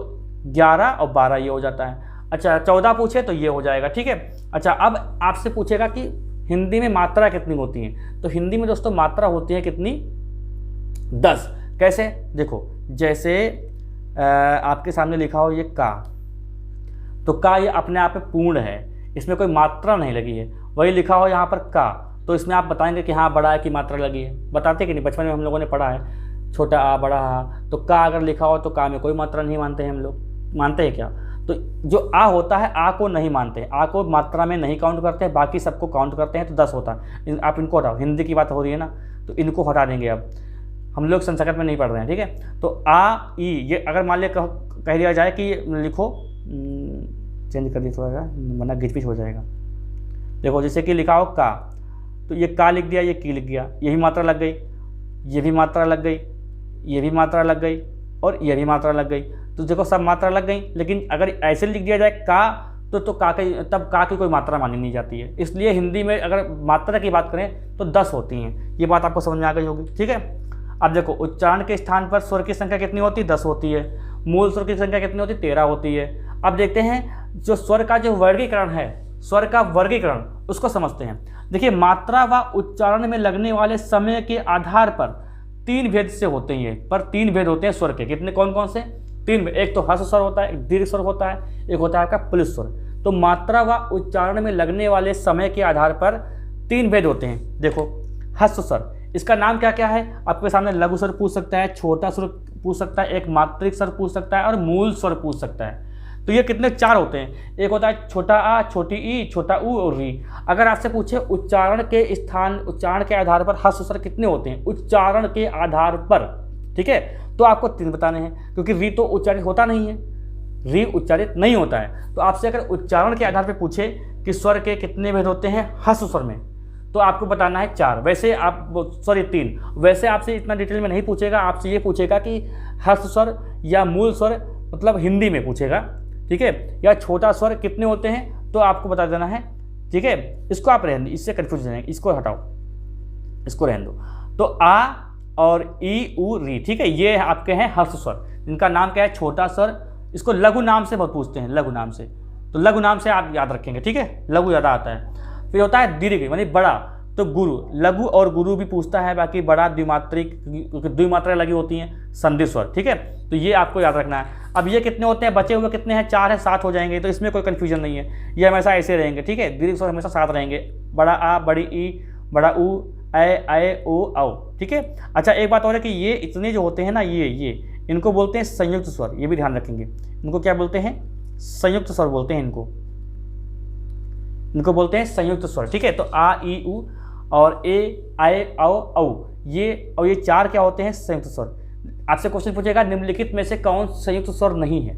11 और 12 ये हो जाता है। अच्छा, 14 पूछे तो ये हो जाएगा, ठीक है। अच्छा, अब आपसे पूछेगा कि हिंदी में मात्रा कितनी होती है, तो हिंदी में दोस्तों मात्रा होती है कितनी? 10। कैसे? देखो, जैसे आपके सामने लिखा हो ये का, तो का ये अपने आप में पूर्ण है, इसमें कोई मात्रा नहीं लगी है। वही लिखा हो यहाँ पर का, तो इसमें आप बताएंगे कि हाँ बड़ा है की मात्रा लगी है। बताते कि नहीं? बचपन में हम लोगों ने पढ़ा है, छोटा आ बड़ा आ, तो का अगर लिखा हो तो का में कोई मात्रा नहीं मानते हैं हम लोग। मानते हैं क्या? तो जो आ होता है, आ को नहीं मानते हैं, आ को मात्रा में नहीं काउंट करते हैं, बाकी सबको काउंट करते हैं, तो 10 होता है। आप इनको हटाओ, हिंदी की बात हो रही है ना, तो इनको हटा देंगे। अब हम लोग संस्कृत में नहीं पढ़ रहे हैं, ठीक है। तो आ ई, ये अगर मान लिया कह दिया जाए कि लिखो, चेंज कर दिया थोड़ा सा, वरना गिचपिच हो जाएगा। देखो, जैसे कि लिखा हो का, तो ये का लिख दिया, ये की लिख दिया, ये भी मात्रा लग गई, ये भी मात्रा लग गई, ये भी मात्रा लग गई, और ये भी मात्रा लग गई। तो देखो सब मात्रा लग गई। लेकिन अगर ऐसे लिख दिया जाए का, तो का की, तब का की कोई मात्रा मानी नहीं जाती है। इसलिए हिंदी में अगर मात्रा की बात करें तो 10 होती हैं। ये बात आपको समझ में आ गई होगी, ठीक है। अब देखो, उच्चारण के स्थान पर स्वर की संख्या कितनी होती है? 10 होती है। मूल स्वर की संख्या कितनी होती है? 13 होती है। अब देखते हैं जो स्वर का जो वर्गीकरण है, स्वर का वर्गीकरण, उसको समझते हैं। देखिए, मात्रा व उच्चारण में लगने वाले समय के आधार पर 3 भेद से होते हैं, पर 3 भेद होते हैं स्वर के। कितने? कौन कौन से? 3। एक तो ह्रस्व स्वर होता है, एक दीर्घ स्वर होता है, एक होता है आपका पुलिस स्वर। तो मात्रा व उच्चारण में लगने वाले समय के आधार पर 3 भेद होते हैं। देखो, ह्रस्व स्वर, इसका नाम क्या क्या है? आपके सामने लघु स्वर पूछ सकता है, छोटा स्वर पूछ सकता है, एक मात्रिक स्वर पूछ सकता है, और मूल स्वर पूछ सकता है। तो ये कितने? 4 होते हैं। एक होता है छोटा आ, छोटी ई, छोटा ऊ और री। अगर आपसे पूछे उच्चारण के स्थान, उच्चारण के आधार पर ह्रस्व स्वर कितने होते हैं, उच्चारण के आधार पर, ठीक है, तो आपको 3 बताने हैं, क्योंकि री तो उच्चारित होता नहीं है, री उच्चारित नहीं होता है। तो आपसे अगर उच्चारण के आधार पर पूछे कि स्वर के कितने भेद होते हैं ह्रस्व स्वर में, तो आपको बताना है 4। वैसे आप, सॉरी 3, वैसे आपसे इतना डिटेल में नहीं पूछेगा। आपसे ये पूछेगा कि ह्रस्व स्वर या मूल स्वर, मतलब हिंदी में पूछेगा, ठीक है, या छोटा स्वर कितने होते हैं, तो आपको बता देना है, ठीक है। इसको आप रहने दो, इससे कन्फ्यूज जाएंगे, इसको हटाओ, इसको रहने दो। तो आ और ई उ री, ठीक है, ये आपके हैं ह्रस्व स्वर। इनका नाम क्या है? छोटा स्वर। इसको लघु नाम से बहुत पूछते हैं, लघु नाम से, तो लघु नाम से आप याद रखेंगे, ठीक है, लघु ज़्यादा आता है। फिर होता है दीर्घ, यानी बड़ा, तो गुरु, लघु और गुरु भी पूछता है, बाकी बड़ा द्विमात्रिक, क्योंकि द्विमात्रा लगी होती हैं, संधि स्वर, ठीक है। तो ये आपको याद रखना है। अब ये कितने होते हैं? बचे हुए कितने हैं? 4 है, 7 हो जाएंगे, तो इसमें कोई कन्फ्यूजन नहीं है, ये हमेशा ऐसे रहेंगे, ठीक है। दीर्घ स्वर हमेशा 7 रहेंगे, बड़ा आ, बड़ी ई, बड़ा ऊ, ए ओ औ, ठीक है। अच्छा, एक बात और है कि ये इतने जो होते हैं ना, ये इनको बोलते हैं संयुक्त स्वर, ये भी ध्यान रखेंगे। इनको क्या बोलते हैं? संयुक्त स्वर बोलते हैं इनको बोलते हैं संयुक्त स्वर, ठीक है। तो आ ई उ और ए आए औ औ, ये 4 क्या होते हैं? संयुक्त स्वर। आपसे क्वेश्चन पूछेगा निम्नलिखित में से कौन संयुक्त स्वर नहीं है,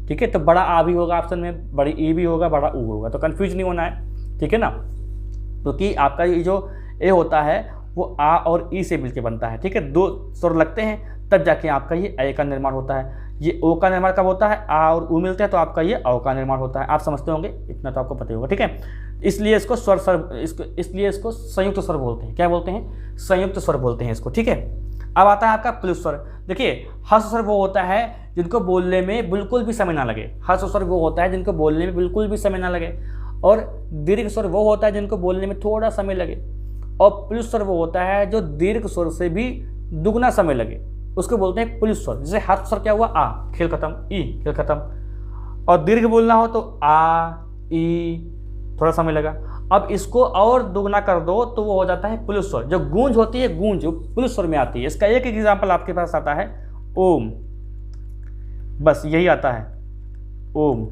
ठीक है। तो बड़ा आ भी होगा ऑप्शन में, बड़ी ई भी होगा, बड़ा ऊ होगा, तो कंफ्यूज नहीं होना है, ठीक है ना। क्योंकि आपका ये जो ए होता है वो आ और ई से मिलकर बनता है, ठीक है। 2 स्वर लगते हैं तब जाके आपका ये ए का निर्माण होता है। ये ओ का निर्माण कब होता है, आ और ऊ मिलते हैं तो आपका ये औ का निर्माण होता है। आप समझते होंगे, इतना तो आपको पता ही होगा, ठीक है। इसलिए इसको स्वर स्वर इसलिए इसको संयुक्त स्वर बोलते हैं। क्या बोलते हैं, संयुक्त स्वर बोलते हैं इसको, ठीक है। अब आता है आपका प्लुत स्वर। देखिए हर्ष स्वर वो होता है जिनको बोलने में बिल्कुल भी समय ना लगे। हर्ष स्वर वो होता है जिनको बोलने में बिल्कुल भी समय ना लगे। और दीर्घ स्वर वो होता है जिनको बोलने में थोड़ा समय लगे। और प्लुत स्वर वो होता है जो दीर्घ स्वर से भी दुगना समय लगे, उसको बोलते हैं प्लुत स्वर। जैसे हर्ष स्वर क्या हुआ, आ खेल खत्म, ई खेल खत्म। और दीर्घ बोलना हो तो आ ई थोड़ा समय लगा। अब इसको और दुगना कर दो तो वो हो जाता है प्लुत स्वर। जो गूंज होती है, गूंज प्लुत स्वर में आती है। इसका एक एग्जाम्पल आपके पास आता है ओम, बस यही आता है ओम।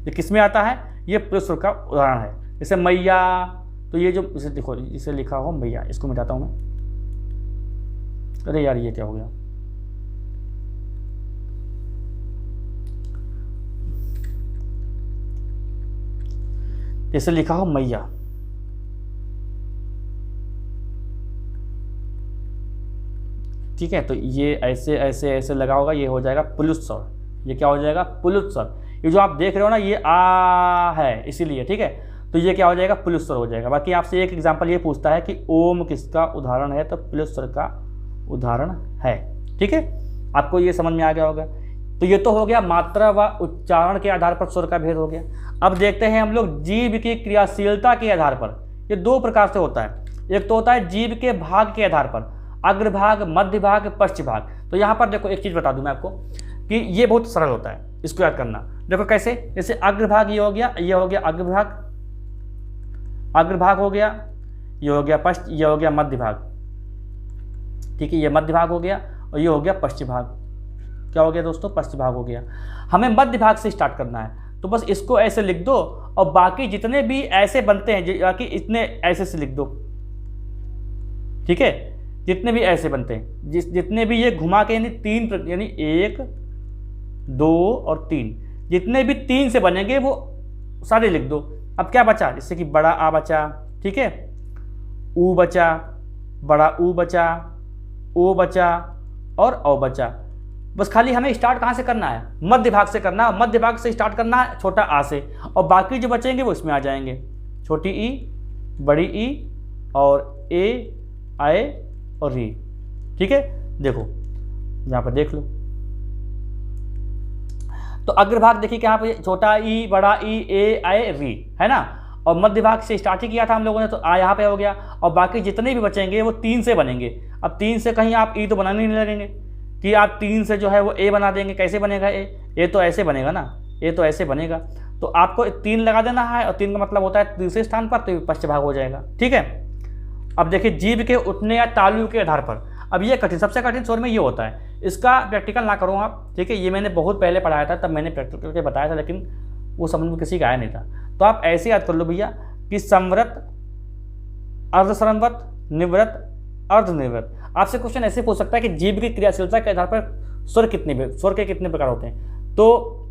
ये किस में आता है, ये प्लुत स्वर का उदाहरण है। जैसे मैया, तो ये जो इसे देखो, इसे लिखा हो मैया, इसको मिटाता हूं मैं। अरे यार ये क्या हो गया, इसे लिखा हो मैया, ठीक है। तो ये ऐसे ऐसे ऐसे लगा होगा, ये हो जाएगा प्लुत स्वर। ये क्या हो जाएगा, प्लुत स्वर। ये जो आप देख रहे हो ना, ये आ है इसीलिए, ठीक है। तो ये क्या हो जाएगा, प्लुत स्वर हो जाएगा। बाकी आपसे एक एग्जांपल ये पूछता है कि ओम किसका उदाहरण है, तो प्लुत स्वर का उदाहरण है, ठीक है। आपको ये समझ में आ गया होगा। तो ये तो हो गया मात्रा व उच्चारण के आधार पर स्वर का भेद हो गया। अब देखते हैं हम लोग जीभ की क्रियाशीलता के आधार पर। ये दो प्रकार से होता है। एक तो होता है जीभ के भाग के आधार पर, अग्रभाग, मध्य भाग, पश्च भाग। तो यहाँ पर देखो एक चीज़ बता दूं मैं आपको कि ये बहुत सरल होता है, इसको याद करना। देखो कैसे, जैसे अग्रभाग ये हो गया, ये हो गया अग्रभाग, अग्रभाग हो गया, ये हो गया पश्च, ये हो गया मध्य भाग, ठीक है। ये मध्य भाग हो गया और ये हो गया पश्चिम भाग। क्या हो गया दोस्तों, पश्चिम भाग हो गया। हमें मध्य भाग से स्टार्ट करना है, तो बस इसको ऐसे लिख दो और बाकी जितने भी ऐसे बनते हैं, बाकी इतने ऐसे से लिख दो, ठीक है। जितने भी ऐसे बनते हैं, जितने भी ये घुमा के, यानी तीन, यानी 1 2 और 3, जितने भी 3 से बनेंगे वो सारे लिख दो। अब क्या बचा, जैसे कि बड़ा आ बचा, ठीक है, ऊ बचा, बड़ा ऊ बचा, ओ बचा और औ बचा। बस खाली हमें स्टार्ट कहाँ से करना है, मध्य भाग से करना है। मध्य भाग से स्टार्ट करना है, छोटा आ से, और बाकी जो बचेंगे वो इसमें आ जाएंगे। छोटी ई, बड़ी ई और ए, आए और री, ठीक है। देखो यहाँ पर देख लो, तो अग्रभाग देखिए क्या पे, छोटा ई, बड़ा ई, ए, आए, री, है ना। और मध्य भाग से स्टार्ट ही किया था हम लोगों ने, तो आ यहाँ पे हो गया। और बाकी जितने भी बचेंगे वो 3 से बनेंगे। अब 3 से कहीं आप ई तो बनाने नहीं लगेंगे कि आप 3 से जो है वो ए बना देंगे। कैसे बनेगा ए तो ऐसे बनेगा ना, ए तो ऐसे बनेगा। तो आपको 3 लगा देना है, और 3 का मतलब होता है तीसरे स्थान पर, तो पश्च भाग हो जाएगा, ठीक है। अब देखिए जीभ के उठने या तालु के आधार पर। अब ये कठिन, सबसे कठिन स्वर में ये होता है। इसका प्रैक्टिकल ना करो आप, ठीक है। ये मैंने बहुत पहले पढ़ाया था, तब मैंने प्रैक्टिकल करके बताया था, लेकिन वो समझ में किसी का आया नहीं था। तो आप ऐसे याद कर लो भैया कि संवृत, अर्धसंवृत, निवृत, अर्धनिवृत। आपसे क्वेश्चन ऐसे पूछ सकता है कि जीभ की क्रियाशीलता के आधार पर स्वर के कितने प्रकार होते हैं। तो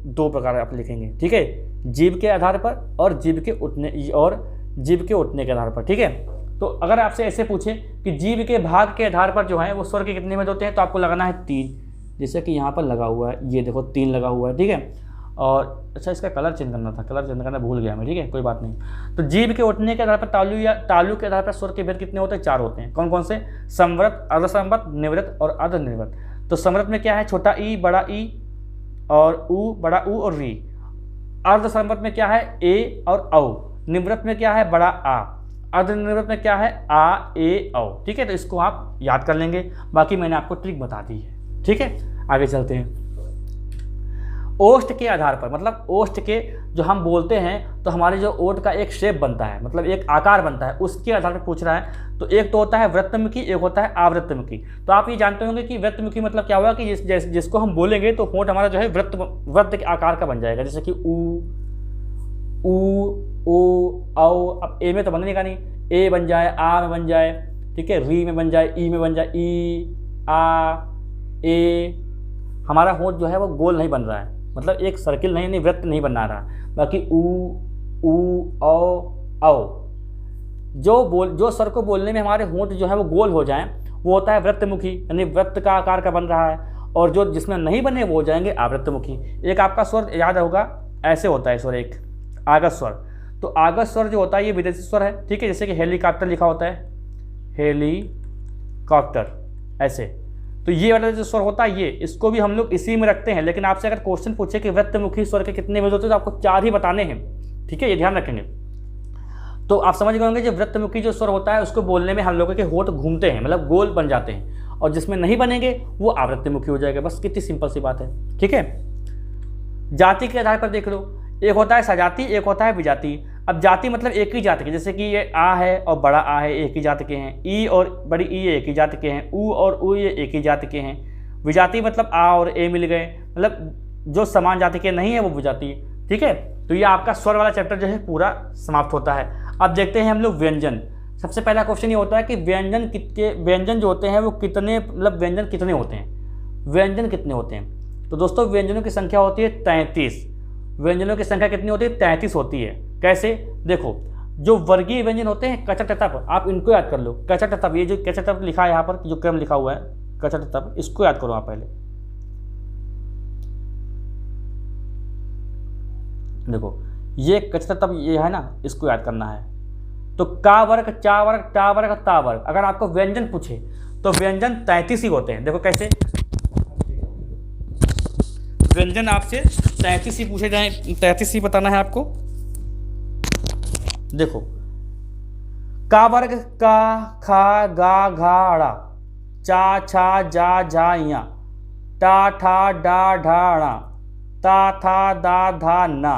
2 प्रकार आप लिखेंगे, ठीक है, जीभ के आधार पर और जीभ के उठने के आधार पर, ठीक है। तो अगर आपसे ऐसे पूछे कि जीभ के भाग के आधार पर जो है वो स्वर के कितने भेद होते हैं, तो आपको लगाना है 3। जैसे कि यहाँ पर लगा हुआ है, ये देखो 3 लगा हुआ है, ठीक है। और अच्छा, इसका कलर चेंज करना था, कलर चेंज करना भूल गया मैं, ठीक है, कोई बात नहीं। तो जीभ के उठने के आधार पर तालु के आधार पर स्वर के भेद कितने होते हैं, 4 होते हैं। कौन कौन से, संवृत, अर्धसंवृत, निवृत और अर्धनिवृत। तो संवृत में क्या है, छोटा ई, बड़ा ई और ऊ, बड़ा ऊ और री। अर्धसंवृत में क्या है, ए और औ। निवृत में क्या है, बड़ा आ। अर्धनिवृत में क्या है, आ, ए, औ, ठीक है। तो इसको आप याद कर लेंगे, बाकी मैंने आपको ट्रिक बता दी है, ठीक है। आगे चलते हैं। ओष्ठ के आधार पर, मतलब ओष्ठ के जो हम बोलते हैं, तो हमारे जो ओठ का एक शेप बनता है, मतलब एक आकार बनता है, उसके आधार पर पूछ रहा है। तो एक तो होता है वृत्तमुखी, एक होता है आवृत्तमुखी। तो आप ये जानते होंगे कि वृत्तमुखी मतलब क्या हुआ कि जिसको हम बोलेंगे तो होंठ हमारा जो है वृत्त के आकार का बन जाएगा। जैसे कि ऊ, ओ, औ। अब ए में तो बनेगा नहीं, ए बन जाए, आ में बन जाए, ठीक है, री में बन जाए, ई में बन जाए, ई, आ, ए। हमारा होंठ जो है वो गोल नहीं बन रहा है, मतलब एक सर्किल नहीं वृत्त नहीं बना रहा। बाकी ऊ, औ। जो स्वर को बोलने में हमारे होंठ जो है वो गोल हो जाएं, वो होता है वृत्तमुखी, यानी वृत्त का आकार का बन रहा है, और जो जिसमें नहीं बने वो हो जाएंगे आवृत्तमुखी। एक आपका स्वर याद होगा, ऐसे होता है स्वर, एक आगत स्वर। तो आगत स्वर जो होता है ये विदेशी स्वर है, ठीक है, जैसे कि हेलीकॉप्टर लिखा होता है, हेलीकॉप्टर ऐसे। तो ये वाला जो स्वर होता है ये, इसको भी हम लोग इसी में रखते हैं। लेकिन आपसे अगर क्वेश्चन पूछे कि वृत्तमुखी स्वर के कितने विध होते हैं तो आपको 4 ही बताने हैं, ठीक है, ये ध्यान रखेंगे। तो आप समझ गए होंगे जो वृत्तमुखी जो स्वर होता है उसको बोलने में हम लोगों के होंठ घूमते हैं, मतलब गोल बन जाते हैं, और जिसमें नहीं बनेंगे वो आवृत्तिमुखी हो जाएगा। बस कितनी सिंपल सी बात है, ठीक है। जाति के आधार पर देख लो, एक होता है सजाति, एक होता है विजाति। अब जाति मतलब एक ही जाति के, जैसे कि ये आ है और बड़ा आ है, एक ही जाति के हैं। ई और बड़ी ई एक ही जाति के हैं। ऊ और ऊ ये एक ही जाति के हैं। विजाति मतलब आ और ए मिल गए, मतलब जो समान जाति के नहीं है वो विजाति, ठीक है। तो ये आपका स्वर वाला चैप्टर जो है पूरा समाप्त होता है। अब देखते हैं हम लोग व्यंजन। सबसे पहला क्वेश्चन ये होता है कि व्यंजन जो होते हैं वो कितने, मतलब व्यंजन कितने होते हैं, व्यंजन कितने होते हैं। तो दोस्तों व्यंजनों की संख्या होती है 33। व्यंजनों की संख्या कितनी होती है, 33 होती है। कैसे, देखो जो वर्गीय व्यंजन होते हैं कचट तप, आप इनको याद कर लो। कचट तप, ये जो कचट तप लिखा है यहाँ पर, जो क्रम लिखा हुआ है कचट तप, इसको याद करो आप पहले। देखो ये कचट तप ये है ना, इसको याद करना है। तो का वर्ग, चा वर्ग, टा वर्ग, ता वर्ग, अगर आपको व्यंजन पूछे तो व्यंजन 33 ही होते हैं। देखो कैसे, व्यंजन आपसे 33 ही पूछे जाए, 33 ही बताना है आपको। देखो का वर्ग का, खा, गा, घा, ड़ा, चा, छा, जा, झा, या, टा, ठा, डा, ढा, णा, ता, था, दा, धा, ना,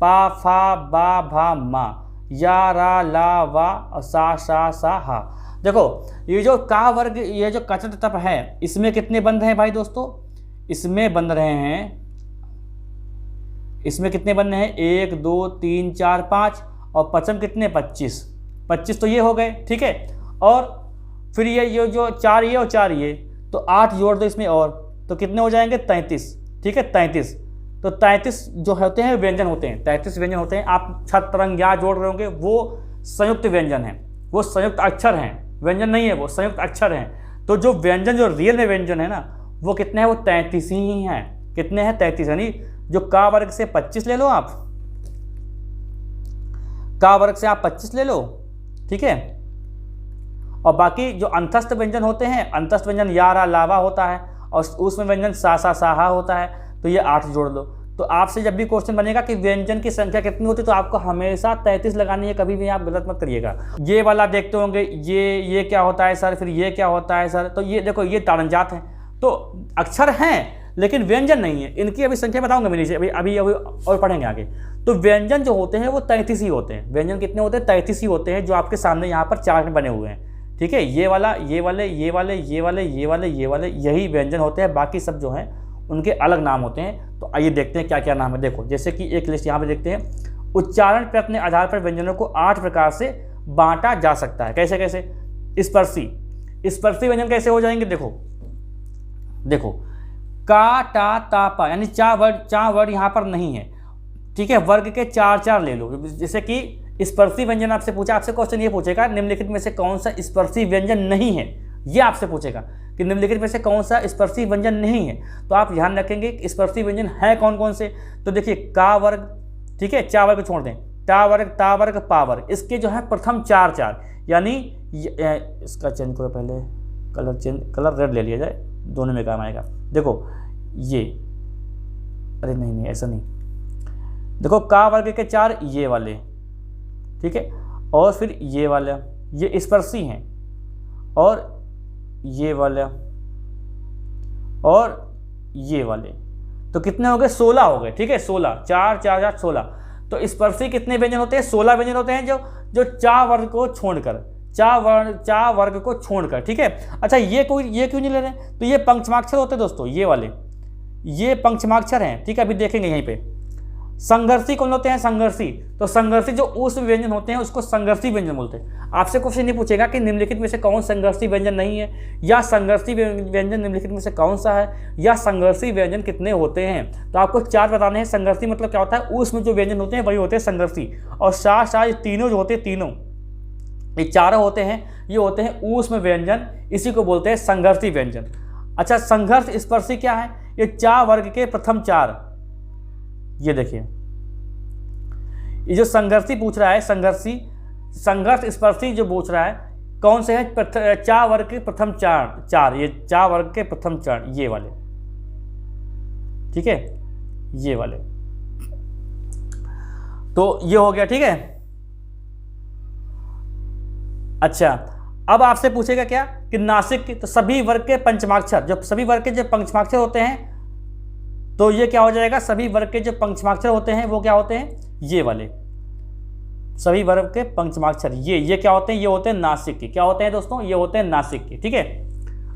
पा, फा, बा, भा, मा, या, रा, ला, वा, सा, शा, सा, हा। देखो ये जो का वर्ग, ये जो कचट तप है, इसमें कितने बंध हैं भाई दोस्तों, इसमें बंध रहे हैं, इसमें कितने बंध हैं, 1 2 3 4 5, और पचम कितने, 25 तो ये हो गए, ठीक है। और फिर ये जो 4 ये और 4 ये, तो 8 जोड़ दो इसमें और, तो कितने हो जाएंगे, 33, ठीक है, 33। तो 33 जो होते हैं व्यंजन होते हैं, 33 व्यंजन होते हैं। आप छत्रंग्या जोड़ रहे होंगे, वो संयुक्त व्यंजन है, वो संयुक्त अक्षर हैं, व्यंजन नहीं है, वो संयुक्त अक्षर हैं। तो जो व्यंजन, जो रियल में व्यंजन है ना, वो कितने हैं, वो 33 ही हैं। कितने हैं, 33। यानी जो का वर्ग से 25 ले लो आप, का वर्ग से आप 25 ले लो, ठीक है। और बाकी जो अंतस्थ व्यंजन होते हैं, अंतस्थ व्यंजन या, रा, लावा होता है, और उसमें व्यंजन सा, सा, साहा होता है, तो ये 8 जोड़ दो। तो आपसे जब भी क्वेश्चन बनेगा कि व्यंजन की संख्या कितनी होती है, तो आपको हमेशा 33 लगानी है, कभी भी आप गलत मत करिएगा। ये वाला देखते होंगे, ये क्या होता है सर, फिर ये क्या होता है सर, तो ये देखो ये ताड़नजात है, तो अक्षर हैं लेकिन व्यंजन नहीं है। इनकी अभी संख्या बताऊंगा मैं नीचे, अभी और पढ़ेंगे आगे। तो व्यंजन जो होते हैं वो 33 ही होते हैं। व्यंजन कितने होते हैं, 33 ही होते हैं, जो आपके सामने यहाँ पर चार्ट में बने हुए हैं, ठीक है। ये वाला, ये वाले, ये वाले, ये वाले, ये वाले, ये वाले, यही व्यंजन होते हैं। बाकी सब जो हैं उनके अलग नाम होते हैं। तो आइए देखते हैं क्या क्या नाम है। देखो जैसे कि एक लिस्ट यहाँ पे देखते हैं। उच्चारण पे अपने आधार पर व्यंजनों को 8 प्रकार से बांटा जा सकता है। कैसे कैसे, स्पर्शी व्यंजन कैसे हो जाएंगे, देखो का, टा, ता, पा, यानी चा वर्ड यहाँ पर नहीं है, ठीक है। वर्ग के 4 ले लो। जैसे कि स्पर्शी व्यंजन आपसे पूछा, आपसे क्वेश्चन ये पूछेगा निम्नलिखित में से कौन सा स्पर्शी व्यंजन नहीं है, ये आपसे पूछेगा कि निम्नलिखित में से कौन सा स्पर्शी व्यंजन नहीं है। तो आप ध्यान रखेंगे कि स्पर्शी व्यंजन है कौन कौन से। तो देखिए का वर्ग, ठीक है, चा वर्ग छोड़ दें, टा वर्ग, ता वर्ग, पा वर्ग, इसके जो है प्रथम 4, यानी इसका चेंज करो पहले, कलर रेड ले लिया जाए, दोनों में काम आएगा। देखो ये, अरे नहीं ऐसा नहीं, देखो का वर्ग के 4 ये वाले, ठीक है, और फिर ये वाला, ये स्पर्शी हैं, और ये वाला, और ये वाले, तो कितने हो गए, 16 हो गए, ठीक है। 16, 4 4 4 16। तो स्पर्शी कितने व्यंजन होते हैं, 16 व्यंजन होते हैं, जो चा वर्ग को छोड़कर, चा वर्ग को छोड़कर, ठीक है। अच्छा ये क्यों नहीं ले रहे हैं, तो ये पंचमाक्षर होते हैं दोस्तों, ये वाले, ये पंचमाक्षर हैं, ठीक है। अभी देखेंगे यहीं पे। संघर्षी कौन होते हैं, संघर्षी, तो संघर्षी जो उस व्यंजन होते हैं उसको संघर्षी व्यंजन बोलते हैं। आपसे क्वेश्चन नहीं पूछेगा कि निम्नलिखित में से कौन संघर्षी व्यंजन नहीं है, या संघर्षी व्यंजन निम्नलिखित में से कौन सा है, या संघर्षी व्यंजन कितने होते हैं। तो आपको 4 बताने हैं। संघर्षी मतलब क्या होता है, उसमें जो व्यंजन होते हैं वही होते हैं संघर्षी। और शाह ये तीनों जो होते हैं, तीनों ये 4 होते हैं, ये होते हैं ऊष्म व्यंजन इसी को बोलते हैं संघर्षी व्यंजन। अच्छा, संघर्ष स्पर्शी क्या है? ये 4 वर्ग के प्रथम 4, ये देखिए, ये जो संघर्षी पूछ रहा है, संघर्ष स्पर्शी जो पूछ रहा है, कौन से हैं? 4 वर्ग के प्रथम 4, ये 4 वर्ग के प्रथम 4, ये वाले, ठीक है, ये वाले। तो ये हो गया, ठीक है। अच्छा, अब आपसे पूछेगा क्या कि नासिक की, तो सभी वर्ग के पंचमाक्षर, जब सभी वर्ग के जो पंचमाक्षर होते हैं, तो ये क्या हो जाएगा? सभी वर्ग के जो पंचमाक्षर होते हैं वो क्या होते हैं? ये वाले सभी वर्ग के पंचमाक्षर, ये क्या होते हैं? ये होते हैं नासिक के। क्या होते हैं दोस्तों? ये होते हैं नासिक के, ठीक है।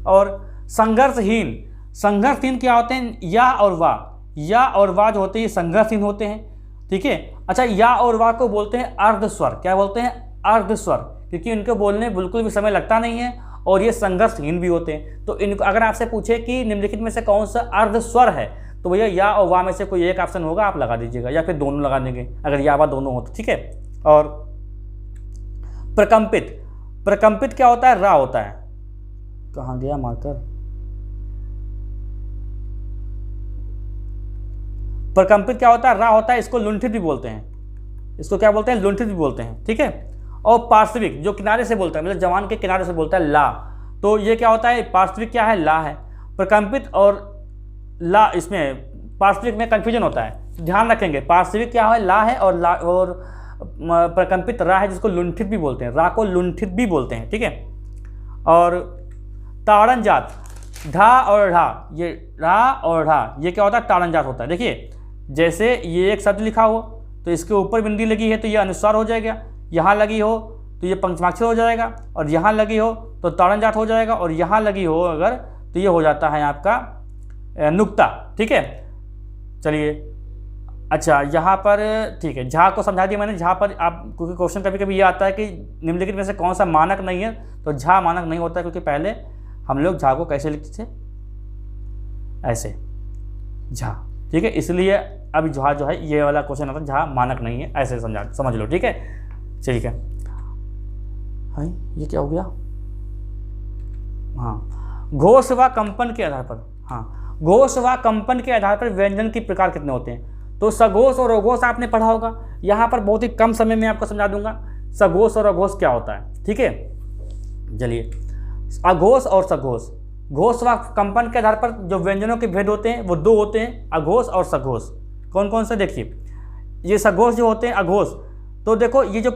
और संघर्षहीन क्या होते हैं? या और वाह जो होते हैं ये संघर्षहीन होते हैं, ठीक है। अच्छा, या और वाह को बोलते हैं अर्धस्वर। क्या बोलते हैं? अर्धस्वर, क्योंकि इनको बोलने बिल्कुल भी समय लगता नहीं है और ये संघर्षहीन भी होते हैं। तो इनको अगर आपसे पूछे कि निम्नलिखित में से कौन सा अर्धस्वर है, तो भैया या और वाह में से कोई एक ऑप्शन होगा, आप लगा दीजिएगा, या फिर दोनों लगा देंगे अगर या वाह दोनों हो तो, ठीक है। और प्रकंपित क्या होता है? रा होता है। कहाँ गया मार्कर? प्रकंपित क्या होता है? रा होता है। इसको लुंठित भी बोलते हैं, इसको क्या बोलते हैं? लुंठित भी बोलते हैं, ठीक है। और पार्श्विक जो किनारे से बोलता है, मतलब जवान के किनारे से बोलता है, ला, तो ये क्या होता है? पार्श्विक क्या है? ला है। प्रकंपित और ला, इसमें पार्श्विक में कंफ्यूजन होता है, ध्यान रखेंगे। पार्श्विक क्या है? ला है, और प्रकंपित रा है, जिसको लुंठित भी बोलते हैं, रा को लुंठित भी बोलते हैं, ठीक है। और ताड़न जात, ढा और ढा, ये ढा और ढा, ये क्या होता है? ताड़न जात होता है। देखिए, जैसे ये एक शब्द लिखा हो तो इसके ऊपर बिंदी लगी है तो ये अनुस्वार हो जाएगा, यहाँ लगी हो तो ये पंचमाक्षर हो जाएगा, और यहाँ लगी हो तो ताड़न जात हो जाएगा, और यहाँ लगी हो अगर तो ये हो जाता है आपका नुक्ता, ठीक है। चलिए, अच्छा, यहाँ पर ठीक है, झा को समझा दिया मैंने। झा पर आप, क्योंकि क्वेश्चन कभी कभी ये आता है कि निम्नलिखित में से कौन सा मानक नहीं है, तो झा मानक नहीं होता है, क्योंकि पहले हम लोग झा को कैसे लिखते थे? ऐसे, झा, ठीक है। इसलिए अब झा जो है, ये वाला क्वेश्चन आता है, झा मानक नहीं है, ऐसे समझ लो, ठीक है। ठीक है, हाँ, ये क्या हो गया? हाँ, घोष व कंपन के आधार पर, हाँ, घोष व कंपन के आधार पर व्यंजन के प्रकार कितने होते हैं? तो सघोष और अघोष आपने पढ़ा होगा, यहाँ पर बहुत ही कम समय में आपको समझा दूंगा सघोष और अघोष क्या होता है, ठीक है। चलिए, अघोष और सघोष, घोष व कंपन के आधार पर जो व्यंजनों के भेद होते हैं वो 2 होते हैं, अघोष और सघोष। कौन कौन से? देखिए, ये सघोष जो होते हैं, अघोष, तो देखो ये जो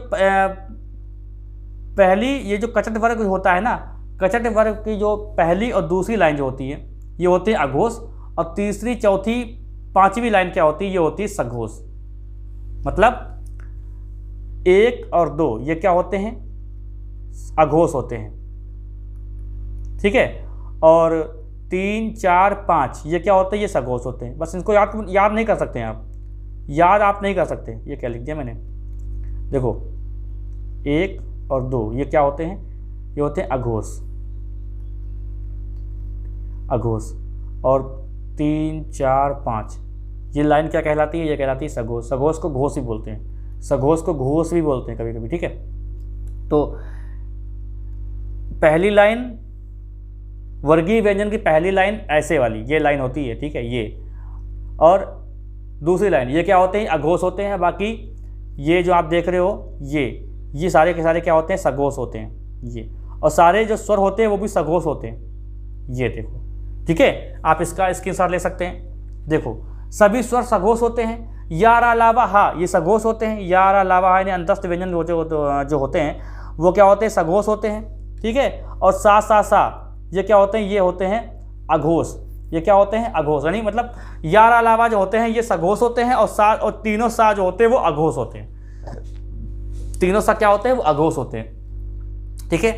पहली, ये जो कचट वर्ग होता है ना, कचट वर्ग की जो पहली और दूसरी लाइन जो होती है ये होती है अघोष, और तीसरी, चौथी, 5वीं लाइन क्या होती है? ये होती है सघोष। मतलब 1 और 2 ये क्या होते हैं? अघोष होते हैं, ठीक है। और 3, 4, 5 ये क्या होते हैं? ये सघोष होते हैं। बस इनको याद नहीं कर सकते हैं आप, याद आप नहीं कर सकते। ये क्या लिख दिया मैंने? देखो, 1 और 2 ये क्या होते हैं? ये होते हैं अघोष, और 3, 4, 5 ये लाइन क्या कहलाती है? ये कहलाती है सघोष। सघोष को घोष भी बोलते हैं, सघोष को घोष भी बोलते हैं कभी कभी, ठीक है। तो पहली लाइन, वर्गीय व्यंजन की पहली लाइन ऐसे वाली ये लाइन होती है, ठीक है, ये, और दूसरी लाइन ये क्या होते हैं? अघोष होते हैं। बाकी ये जो आप देख रहे हो ये सारे के सारे क्या होते हैं? सघोष होते हैं ये, और सारे जो स्वर होते हैं वो भी सघोष होते हैं, ये देखो, ठीक है। आप इसका स्क्रीनशॉट ले सकते हैं। देखो, सभी स्वर सघोष होते हैं। यारा लावा हा ये सघोष होते हैं, यारा लावा हा यानी अंतस्थ व्यंजन जो होते हैं वो क्या होते हैं? सघोष होते हैं, ठीक है। और सा सा सा ये क्या होते हैं? ये होते हैं अघोष। ये क्या होते हैं? अघोष, यानी मतलब यारा लावा जो होते हैं ये सघोष होते हैं, और तीनों सा जो होते हैं वो अघोष होते हैं। तीनों सा क्या होते हैं? वो अघोष होते हैं, ठीक है।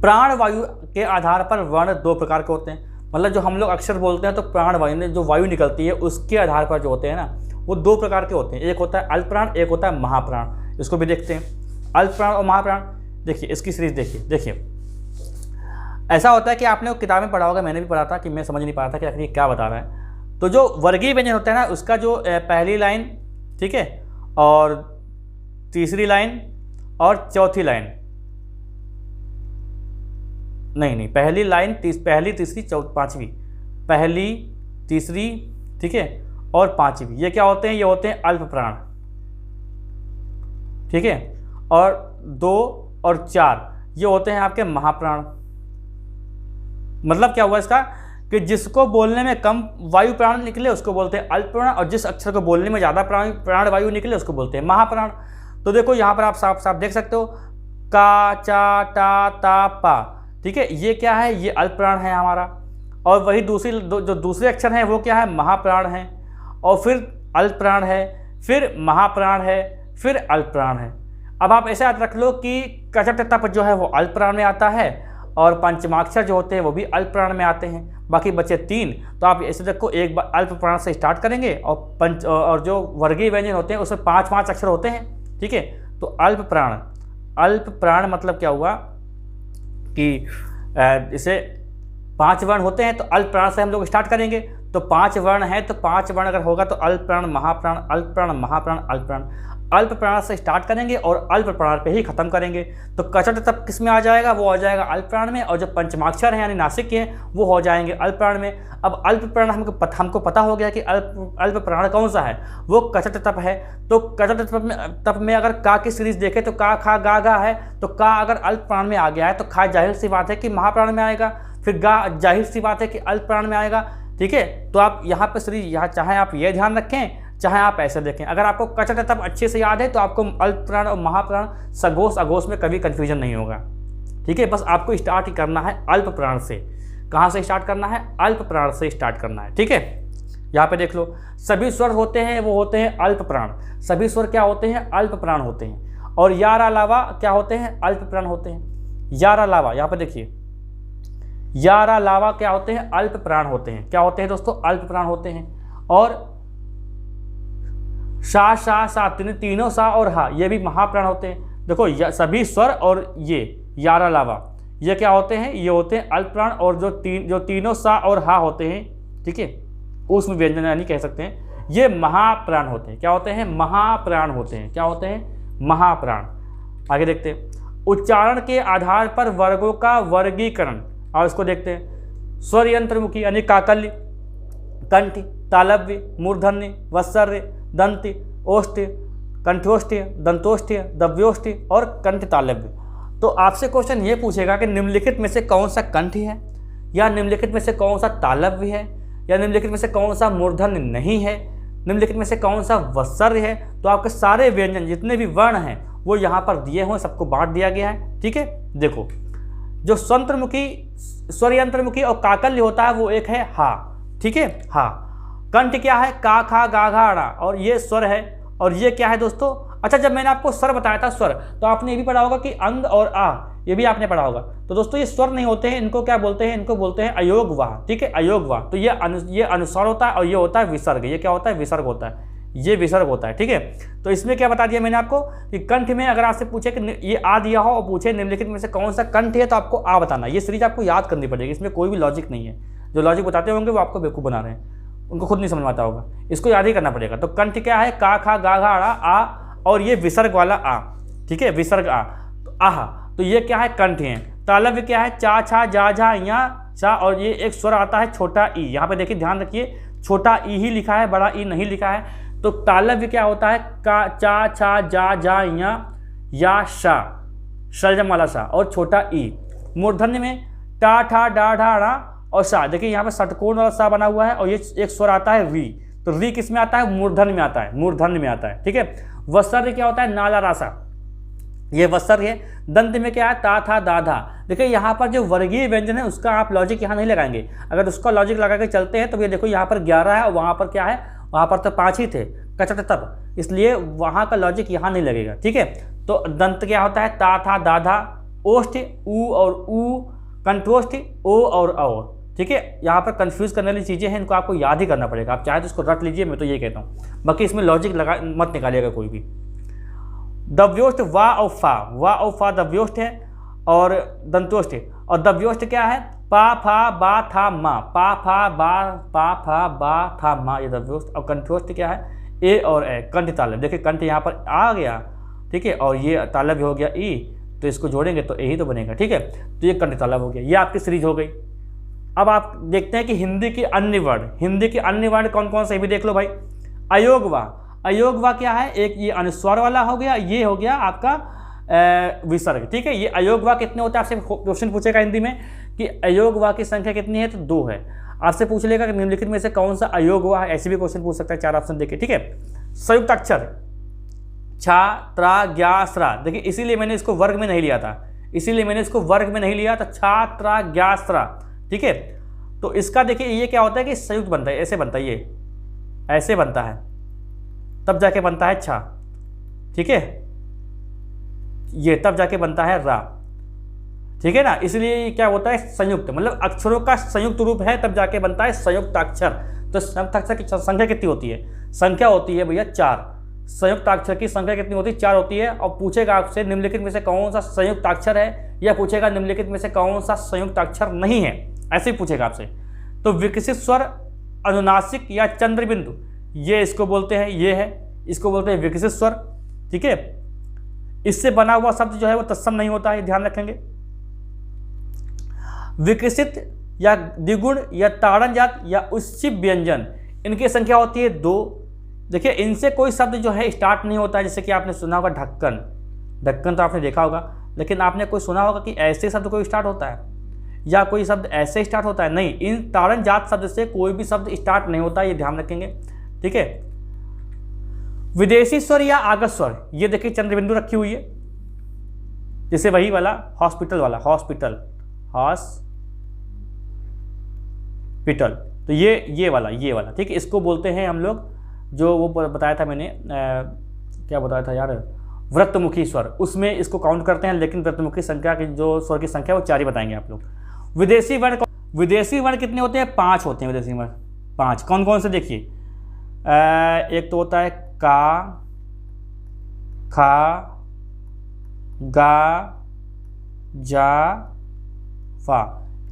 प्राण वायु के आधार पर वर्ण 2 प्रकार के होते हैं। मतलब जो हम लोग अक्षर बोलते हैं तो प्राण वायु में जो वायु निकलती है उसके आधार पर जो होते हैं ना वो 2 प्रकार के होते हैं। एक होता है अल्प प्राण, एक होता है महाप्राण। इसको भी देखते हैं, अल्प प्राण और महाप्राण। देखिए इसकी सीरीज देखिए ऐसा होता है कि आपने किताब में पढ़ा होगा, मैंने भी पढ़ा था कि मैं समझ नहीं पा रहा था कि आखिर ये क्या बता रहा है। तो जो वर्गीय व्यंजन होता है ना उसका जो पहली लाइन, ठीक है, और तीसरी लाइन और चौथी लाइन, नहीं, पहली लाइन पहली, तीसरी, पांचवी, पहली, तीसरी, ठीक है, और पांचवी, ये क्या होते हैं? ये होते हैं अल्प प्राण, ठीक है। और 2 और 4 ये होते हैं आपके महाप्राण। मतलब क्या हुआ इसका कि जिसको बोलने में कम वायु प्राण निकले उसको बोलते हैं अल्प प्राण, और जिस अक्षर को बोलने में ज़्यादा प्राण वायु निकले उसको बोलते हैं महाप्राण। तो देखो यहाँ पर आप साफ साफ देख सकते हो, का, चा, टा, ता, पा, ठीक है, ये क्या है? ये अल्प प्राण है हमारा। और वही जो दूसरे अक्षर हैं वो क्या है? महाप्राण है, और फिर अल्प प्राण है, फिर महाप्राण है, फिर अल्प प्राण है। अब आप ऐसे याद रख लो कि कचट तप जो है वो अल्प प्राण में आता है, और पंचमाक्षर जो होते हैं वो भी अल्प प्राण में आते हैं। बाकी बचे 3, तो आप ऐसे देखो, एक बार अल्प प्राण से स्टार्ट करेंगे, और जो वर्गीय व्यंजन होते हैं उसमें 5-5 अक्षर होते हैं, ठीक है। तो अल्प प्राण मतलब क्या हुआ कि इसे 5 वर्ण होते हैं, तो अल्प प्राण से हम लोग स्टार्ट करेंगे। तो 5 वर्ण है, तो 5 वर्ण अगर होगा तो अल्प प्राण, महाप्राण, अल्प प्राण, महाप्राण, अल्प प्राण। अल्प प्राण से स्टार्ट करेंगे और अल्प प्राण पे ही खत्म करेंगे। तो कचट तब किस में आ जाएगा? वो आ जाएगा अल्प प्राण में, और जो पंचमाक्षर हैं यानी नासिक के हैं वो हो जाएंगे अल्प प्राण में। अब अल्प प्राण हमको पता हो गया कि अल्प प्राण कौन सा है, वो कचट तप है। तो कचट तप में अगर का की सीरीज देखें तो का, खा, गा है, तो का अगर अल्प प्राण में आ गया है तो खा जाहिर सी बात है कि महाप्राण में आएगा, फिर गा जाहिर सी बात है कि अल्प प्राण में आएगा, ठीक है। तो आप यहाँ पर सीरीज, यहाँ चाहे आप ये ध्यान रखें चाहे आप ऐसे देखें, अगर आपको कचट तप अच्छे से याद है तो आपको अल्प प्राण और महाप्राण सगोश अघोष में कभी कंफ्यूजन नहीं होगा, ठीक है। बस आपको स्टार्ट ही करना है अल्प प्राण से। कहाँ से स्टार्ट करना है? अल्प प्राण से स्टार्ट करना है, ठीक है। यहाँ पे देख लो, सभी स्वर होते हैं वो होते हैं अल्प प्राण। सभी स्वर क्या होते हैं? अल्प प्राण होते हैं। और यार अलावा क्या होते हैं? अल्प प्राण होते हैं। यार अलावा, यहाँ पे देखिए, यार अलावा क्या होते हैं? अल्प प्राण होते हैं। क्या होते हैं दोस्तों? अल्प प्राण होते हैं। और शा, शा, सा, तीनों सा और हा ये भी महाप्राण होते हैं। देखो सभी स्वर और ये यार अलावा ये क्या होते हैं? ये होते हैं अल्प प्राण। और जो तीनों सा और हा होते हैं, ठीक है, उसमें व्यंजन यानी कह सकते हैं, ये महाप्राण होते हैं। क्या होते हैं? महाप्राण होते हैं। क्या होते हैं? महाप्राण। आगे देखते हैं, उच्चारण के आधार पर वर्गों का वर्गीकरण, और इसको देखते हैं। स्वर यंत्रमुखी यानी काकल्य, कंठ, तालव्य, मूर्धन्य, वत्सर्य, दंत, ओष्ठ्य, कंठोष्ठ्य, दंतोष्ठ्य, दव्योष्ठ्य और कंठ तालव्य। तो आपसे क्वेश्चन ये पूछेगा कि निम्नलिखित में से कौन सा कंठ है, या निम्नलिखित में से कौन सा तालव्य है, या निम्नलिखित में से कौन सा मूर्धन्य नहीं है, निम्नलिखित में से कौन सा वत्सर्य है। तो आपके सारे व्यंजन जितने भी वर्ण हैं वो यहाँ पर दिए हुए, सबको बांट दिया गया है, ठीक है। देखो, जो स्वंत्रमुखी, स्वर यंत्रमुखी और काकल्य होता है वो एक है हा, ठीक है, हा। कंठ क्या है? का, खा, गा, घा, ड़ा, और ये स्वर है। और ये क्या है दोस्तों? अच्छा, जब मैंने आपको स्वर बताया था स्वर, तो आपने ये भी पढ़ा होगा कि अंग और आ, ये भी आपने पढ़ा होगा। तो दोस्तों ये स्वर नहीं होते हैं, इनको क्या बोलते हैं? इनको बोलते हैं अयोग वाह, ठीक है, अयोग वाह। तो ये अनुस्वार होता है और ये होता है विसर्ग। ये क्या होता है? विसर्ग होता है, ये विसर्ग होता है, ठीक है। तो इसमें क्या बता दिया मैंने आपको कि कंठ में अगर आपसे पूछे कि ये आ दिया हो और पूछे निम्नलिखित में से कौन सा कंठ है, तो आपको आ बताना। ये सीरीज आपको याद करनी पड़ेगी, इसमें कोई भी लॉजिक नहीं है। जो लॉजिक बताते होंगे वो आपको बेवकूफ़ बना रहे हैं, उनको खुद नहीं समझ में आता होगा, इसको याद ही करना पड़ेगा। तो कंठ क्या है? का, खा, गा, घा, ड़ा, आ, और ये विसर्ग वाला आ, ठीक है, विसर्ग आ, तो आह। तो ये क्या है? कंठ है। तालव्य क्या है? चा, छा, जा, झा, या, चा, और ये एक स्वर आता है छोटा ई। यहाँ पे देखिए, ध्यान रखिए, छोटा ई ही लिखा है, बड़ा ई नहीं लिखा है। तो तालव्य क्या होता है? का, चा, छा, जा, झा, या, शा, शलजम वाला सा, और छोटा ई। मूर्धन्य में टा, ठा, डा, ढा, ड़ा और सा। देखिए यहाँ पे षटकोण वाला सा बना हुआ है, और ये एक स्वर आता है री। तो री किस में आता है? मूर्धन्य में आता है, मूर्धन्य में आता है, ठीक है। वत्सर्य क्या होता है? नाला रासा, ये वत्सर्य है। दंत में क्या है? ता, था, दा, धा। देखिए यहाँ पर जो वर्गीय व्यंजन है उसका आप लॉजिक यहाँ नहीं लगाएंगे। अगर उसका लॉजिक लगा के चलते हैं तो ये देखो यहाँ पर 11 है और वहाँ पर क्या है? वहाँ पर तो 5 ही थे, कचट तप, इसलिए वहाँ का लॉजिक यहाँ नहीं लगेगा, ठीक है। तो दंत क्या होता है? ता, था, दा, धा। ओष्ठ ऊ और ऊ, कंठोष्ठ ओ और औ, ठीक है। यहाँ पर कंफ्यूज करने वाली चीज़ें हैं, इनको आपको याद ही करना पड़ेगा। आप चाहे तो इसको रट लीजिए, मैं तो ये कहता हूँ, बाकी इसमें लॉजिक लगा मत निकालिएगा कोई भी। दव्योष्ठ वा और फा, वा और फा दव्योष्ठ है, और दंतोष्ठ। और दव्योष्ठ क्या है? पा, फा, बा, था, मा, पा, फा, बा, पा, फा, बा, था, मा, ये दव्योष्ठ। और कंठोष्ठ क्या है? ए और ए, कंठ तालव्य। देखिए कंठ यहाँ पर आ गया, ठीक है, और ये तालव्य हो गया ई। तो इसको जोड़ेंगे तो यही तो बनेगा। ठीक है, तो ये कंठ तालव्य हो गया, ये आपकी सीरीज हो गई। अब आप देखते हैं कि हिंदी के अन्य वर्ण कौन कौन से भी देख लो भाई। अयोगवा, अयोगवा क्या है, एक ये अनुस्वार वाला हो गया, ये हो गया आपका विसर्ग। ठीक है, ये अयोगवा कितने होते हैं, आपसे क्वेश्चन पूछेगा हिंदी में कि अयोगवा की संख्या कितनी है, तो 2 है। आपसे पूछ लेगा कि निम्नलिखित में से कौन सा अयोगवा है, ऐसे भी क्वेश्चन पूछ सकता है, 4 ऑप्शन देके। ठीक है, संयुक्त अक्षर छा त्रा ज्ञा स्रा, देखिए इसीलिए मैंने इसको वर्ग में नहीं लिया था, छा त्रा ज्ञा स्रा। ठीक है, तो इसका देखिए ये क्या होता है कि संयुक्त बनता है, ऐसे बनता है, ये ऐसे बनता है, तब जाके बनता है छा। ठीक है, ये तब जाके बनता है रा। ठीक है ना, इसलिए क्या होता है संयुक्त, मतलब अक्षरों का संयुक्त रूप है, तब जाके बनता है संयुक्त अक्षर। तो संयुक्त अक्षर की संख्या कितनी होती है, संख्या होती है भैया 4। संयुक्त अक्षर की संख्या कितनी होती है, 4 होती है। और पूछेगा आपसे निम्नलिखित में से कौन सा संयुक्त अक्षर है, या पूछेगा निम्नलिखित में से कौन सा संयुक्त अक्षर नहीं है, ऐसे ही पूछेगा आपसे। तो विकसित स्वर, अनुनासिक या चंद्रबिंदु, ये इसको बोलते हैं, ये है, इसको बोलते हैं विकसित स्वर। ठीक है, इससे बना हुआ शब्द जो है वो तत्सम नहीं होता है, ध्यान रखेंगे। विकसित या द्विगुण या ताड़नजात या उच्चिप व्यंजन, इनकी संख्या होती है 2। देखिए इनसे कोई शब्द जो है स्टार्ट नहीं होता है, जैसे कि आपने सुना होगा ढक्कन, ढक्कन तो आपने देखा होगा, लेकिन आपने कोई सुना होगा कि ऐसे शब्द कोई स्टार्ट होता है या कोई शब्द ऐसे स्टार्ट होता है, नहीं। इन ताड़नजात शब्द से कोई भी शब्द स्टार्ट नहीं होता, ये ध्यान रखेंगे। ठीक है, विदेशी स्वर या आगत स्वर, ये देखिए चंद्रबिंदु रखी हुई है, जैसे वही वाला हॉस्पिटल वाला, हॉस्पिटल, तो ये वाला। ठीक है, इसको बोलते हैं हम लोग, जो वो बताया था मैंने, क्या बताया था यार, व्रतमुखी स्वर, उसमें इसको काउंट करते हैं, लेकिन व्रतमुखी संख्या की जो स्वर की संख्या वो 4 ही बताएंगे आप लोग। विदेशी वर्ण कितने होते हैं, 5 होते हैं विदेशी वर्ण, 5। कौन कौन से देखिए, एक तो होता है का, खा, गा, जा, फा,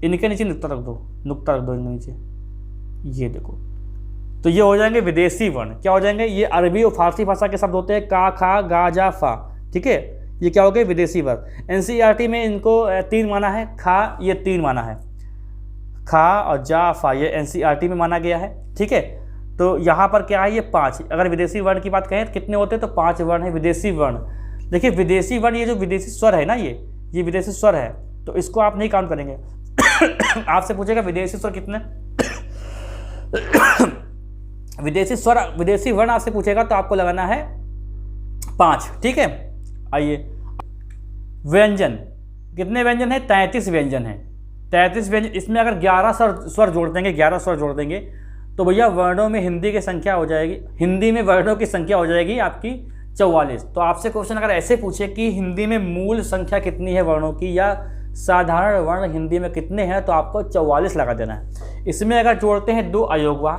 इनके नीचे नुक्ता रख दो इनके नीचे, ये देखो, तो ये हो जाएंगे विदेशी वर्ण। क्या हो जाएंगे, ये अरबी और फारसी भाषा के शब्द होते हैं, का, खा, गा, जा, फा। ठीक है, ये क्या हो गए विदेशी वर्ण। एनसीईआरटी में इनको 3 माना है, खा ये 3 माना है, खा और जा, फा, ये एनसीईआरटी में माना गया है। ठीक है, तो यहाँ पर क्या है, ये 5। अगर विदेशी वर्ण की बात करें तो कितने होते हैं, तो 5 वर्ण है विदेशी वर्ण। देखिए विदेशी वर्ण, ये जो विदेशी स्वर है ना, ये विदेशी स्वर है, तो इसको आप नहीं काउंट करेंगे। आपसे पूछेगा विदेशी स्वर कितने, विदेशी वर्ण आपसे पूछेगा तो आपको लगाना है 5। ठीक है, आइए व्यंजन, कितने व्यंजन है, 33 व्यंजन है, 33 व्यंजन। इसमें अगर 11 स्वर जोड़ देंगे तो भैया वर्णों में हिंदी की संख्या हो जाएगी, हिंदी में वर्णों की संख्या हो जाएगी आपकी 44। तो आपसे क्वेश्चन अगर ऐसे पूछे कि हिंदी में मूल संख्या कितनी है वर्णों की, या साधारण वर्ण हिंदी में कितने हैं, तो आपको 44 लगा देना है। इसमें अगर जोड़ते हैं 2 अयोगवा,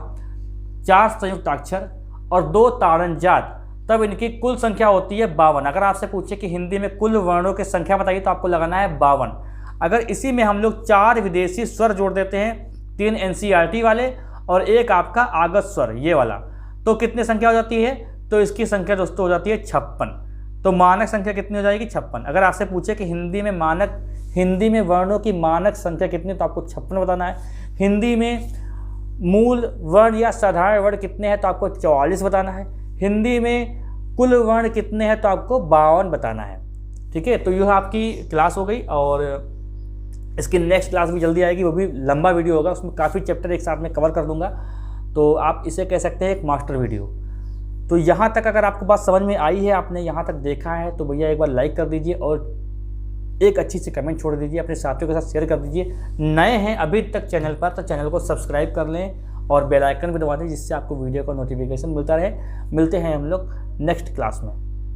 4 संयुक्त अक्षर और 2 ताड़नजात, तब इनकी कुल संख्या होती है 52। अगर आपसे पूछे कि हिंदी में कुल वर्णों की संख्या बताइए, तो आपको लगाना है 52। अगर इसी में हम लोग 4 विदेशी स्वर जोड़ देते हैं, 3 एनसीईआरटी वाले और 1 आपका आगत स्वर, ये वाला, तो कितनी संख्या हो जाती है, तो इसकी संख्या दोस्तों हो जाती है 56। तो मानक संख्या कितनी हो जाएगी, 56। अगर आपसे पूछे कि हिंदी में वर्णों की मानक संख्या कितनी, तो आपको 56 बताना है। हिंदी में मूल वर्ण या साधारण वर्ण कितने हैं, तो आपको 44 बताना है। हिंदी में कुल वर्ण कितने हैं, तो आपको 52 बताना है। ठीक है, तो यह आपकी क्लास हो गई, और इसकी नेक्स्ट क्लास भी जल्दी आएगी, वो भी लंबा वीडियो होगा, उसमें काफ़ी चैप्टर एक साथ में कवर कर दूंगा, तो आप इसे कह सकते हैं एक मास्टर वीडियो। तो यहाँ तक अगर आपको बात समझ में आई है, आपने यहाँ तक देखा है, तो भैया एक बार लाइक कर दीजिए और एक अच्छी सी कमेंट छोड़ दीजिए, अपने साथियों के साथ शेयर कर दीजिए। नए हैं अभी तक चैनल पर, तो चैनल को सब्सक्राइब कर लें और बेल आइकन भी दबा दें, जिससे आपको वीडियो का नोटिफिकेशन मिलता रहे। मिलते हैं हम लोग नेक्स्ट क्लास में।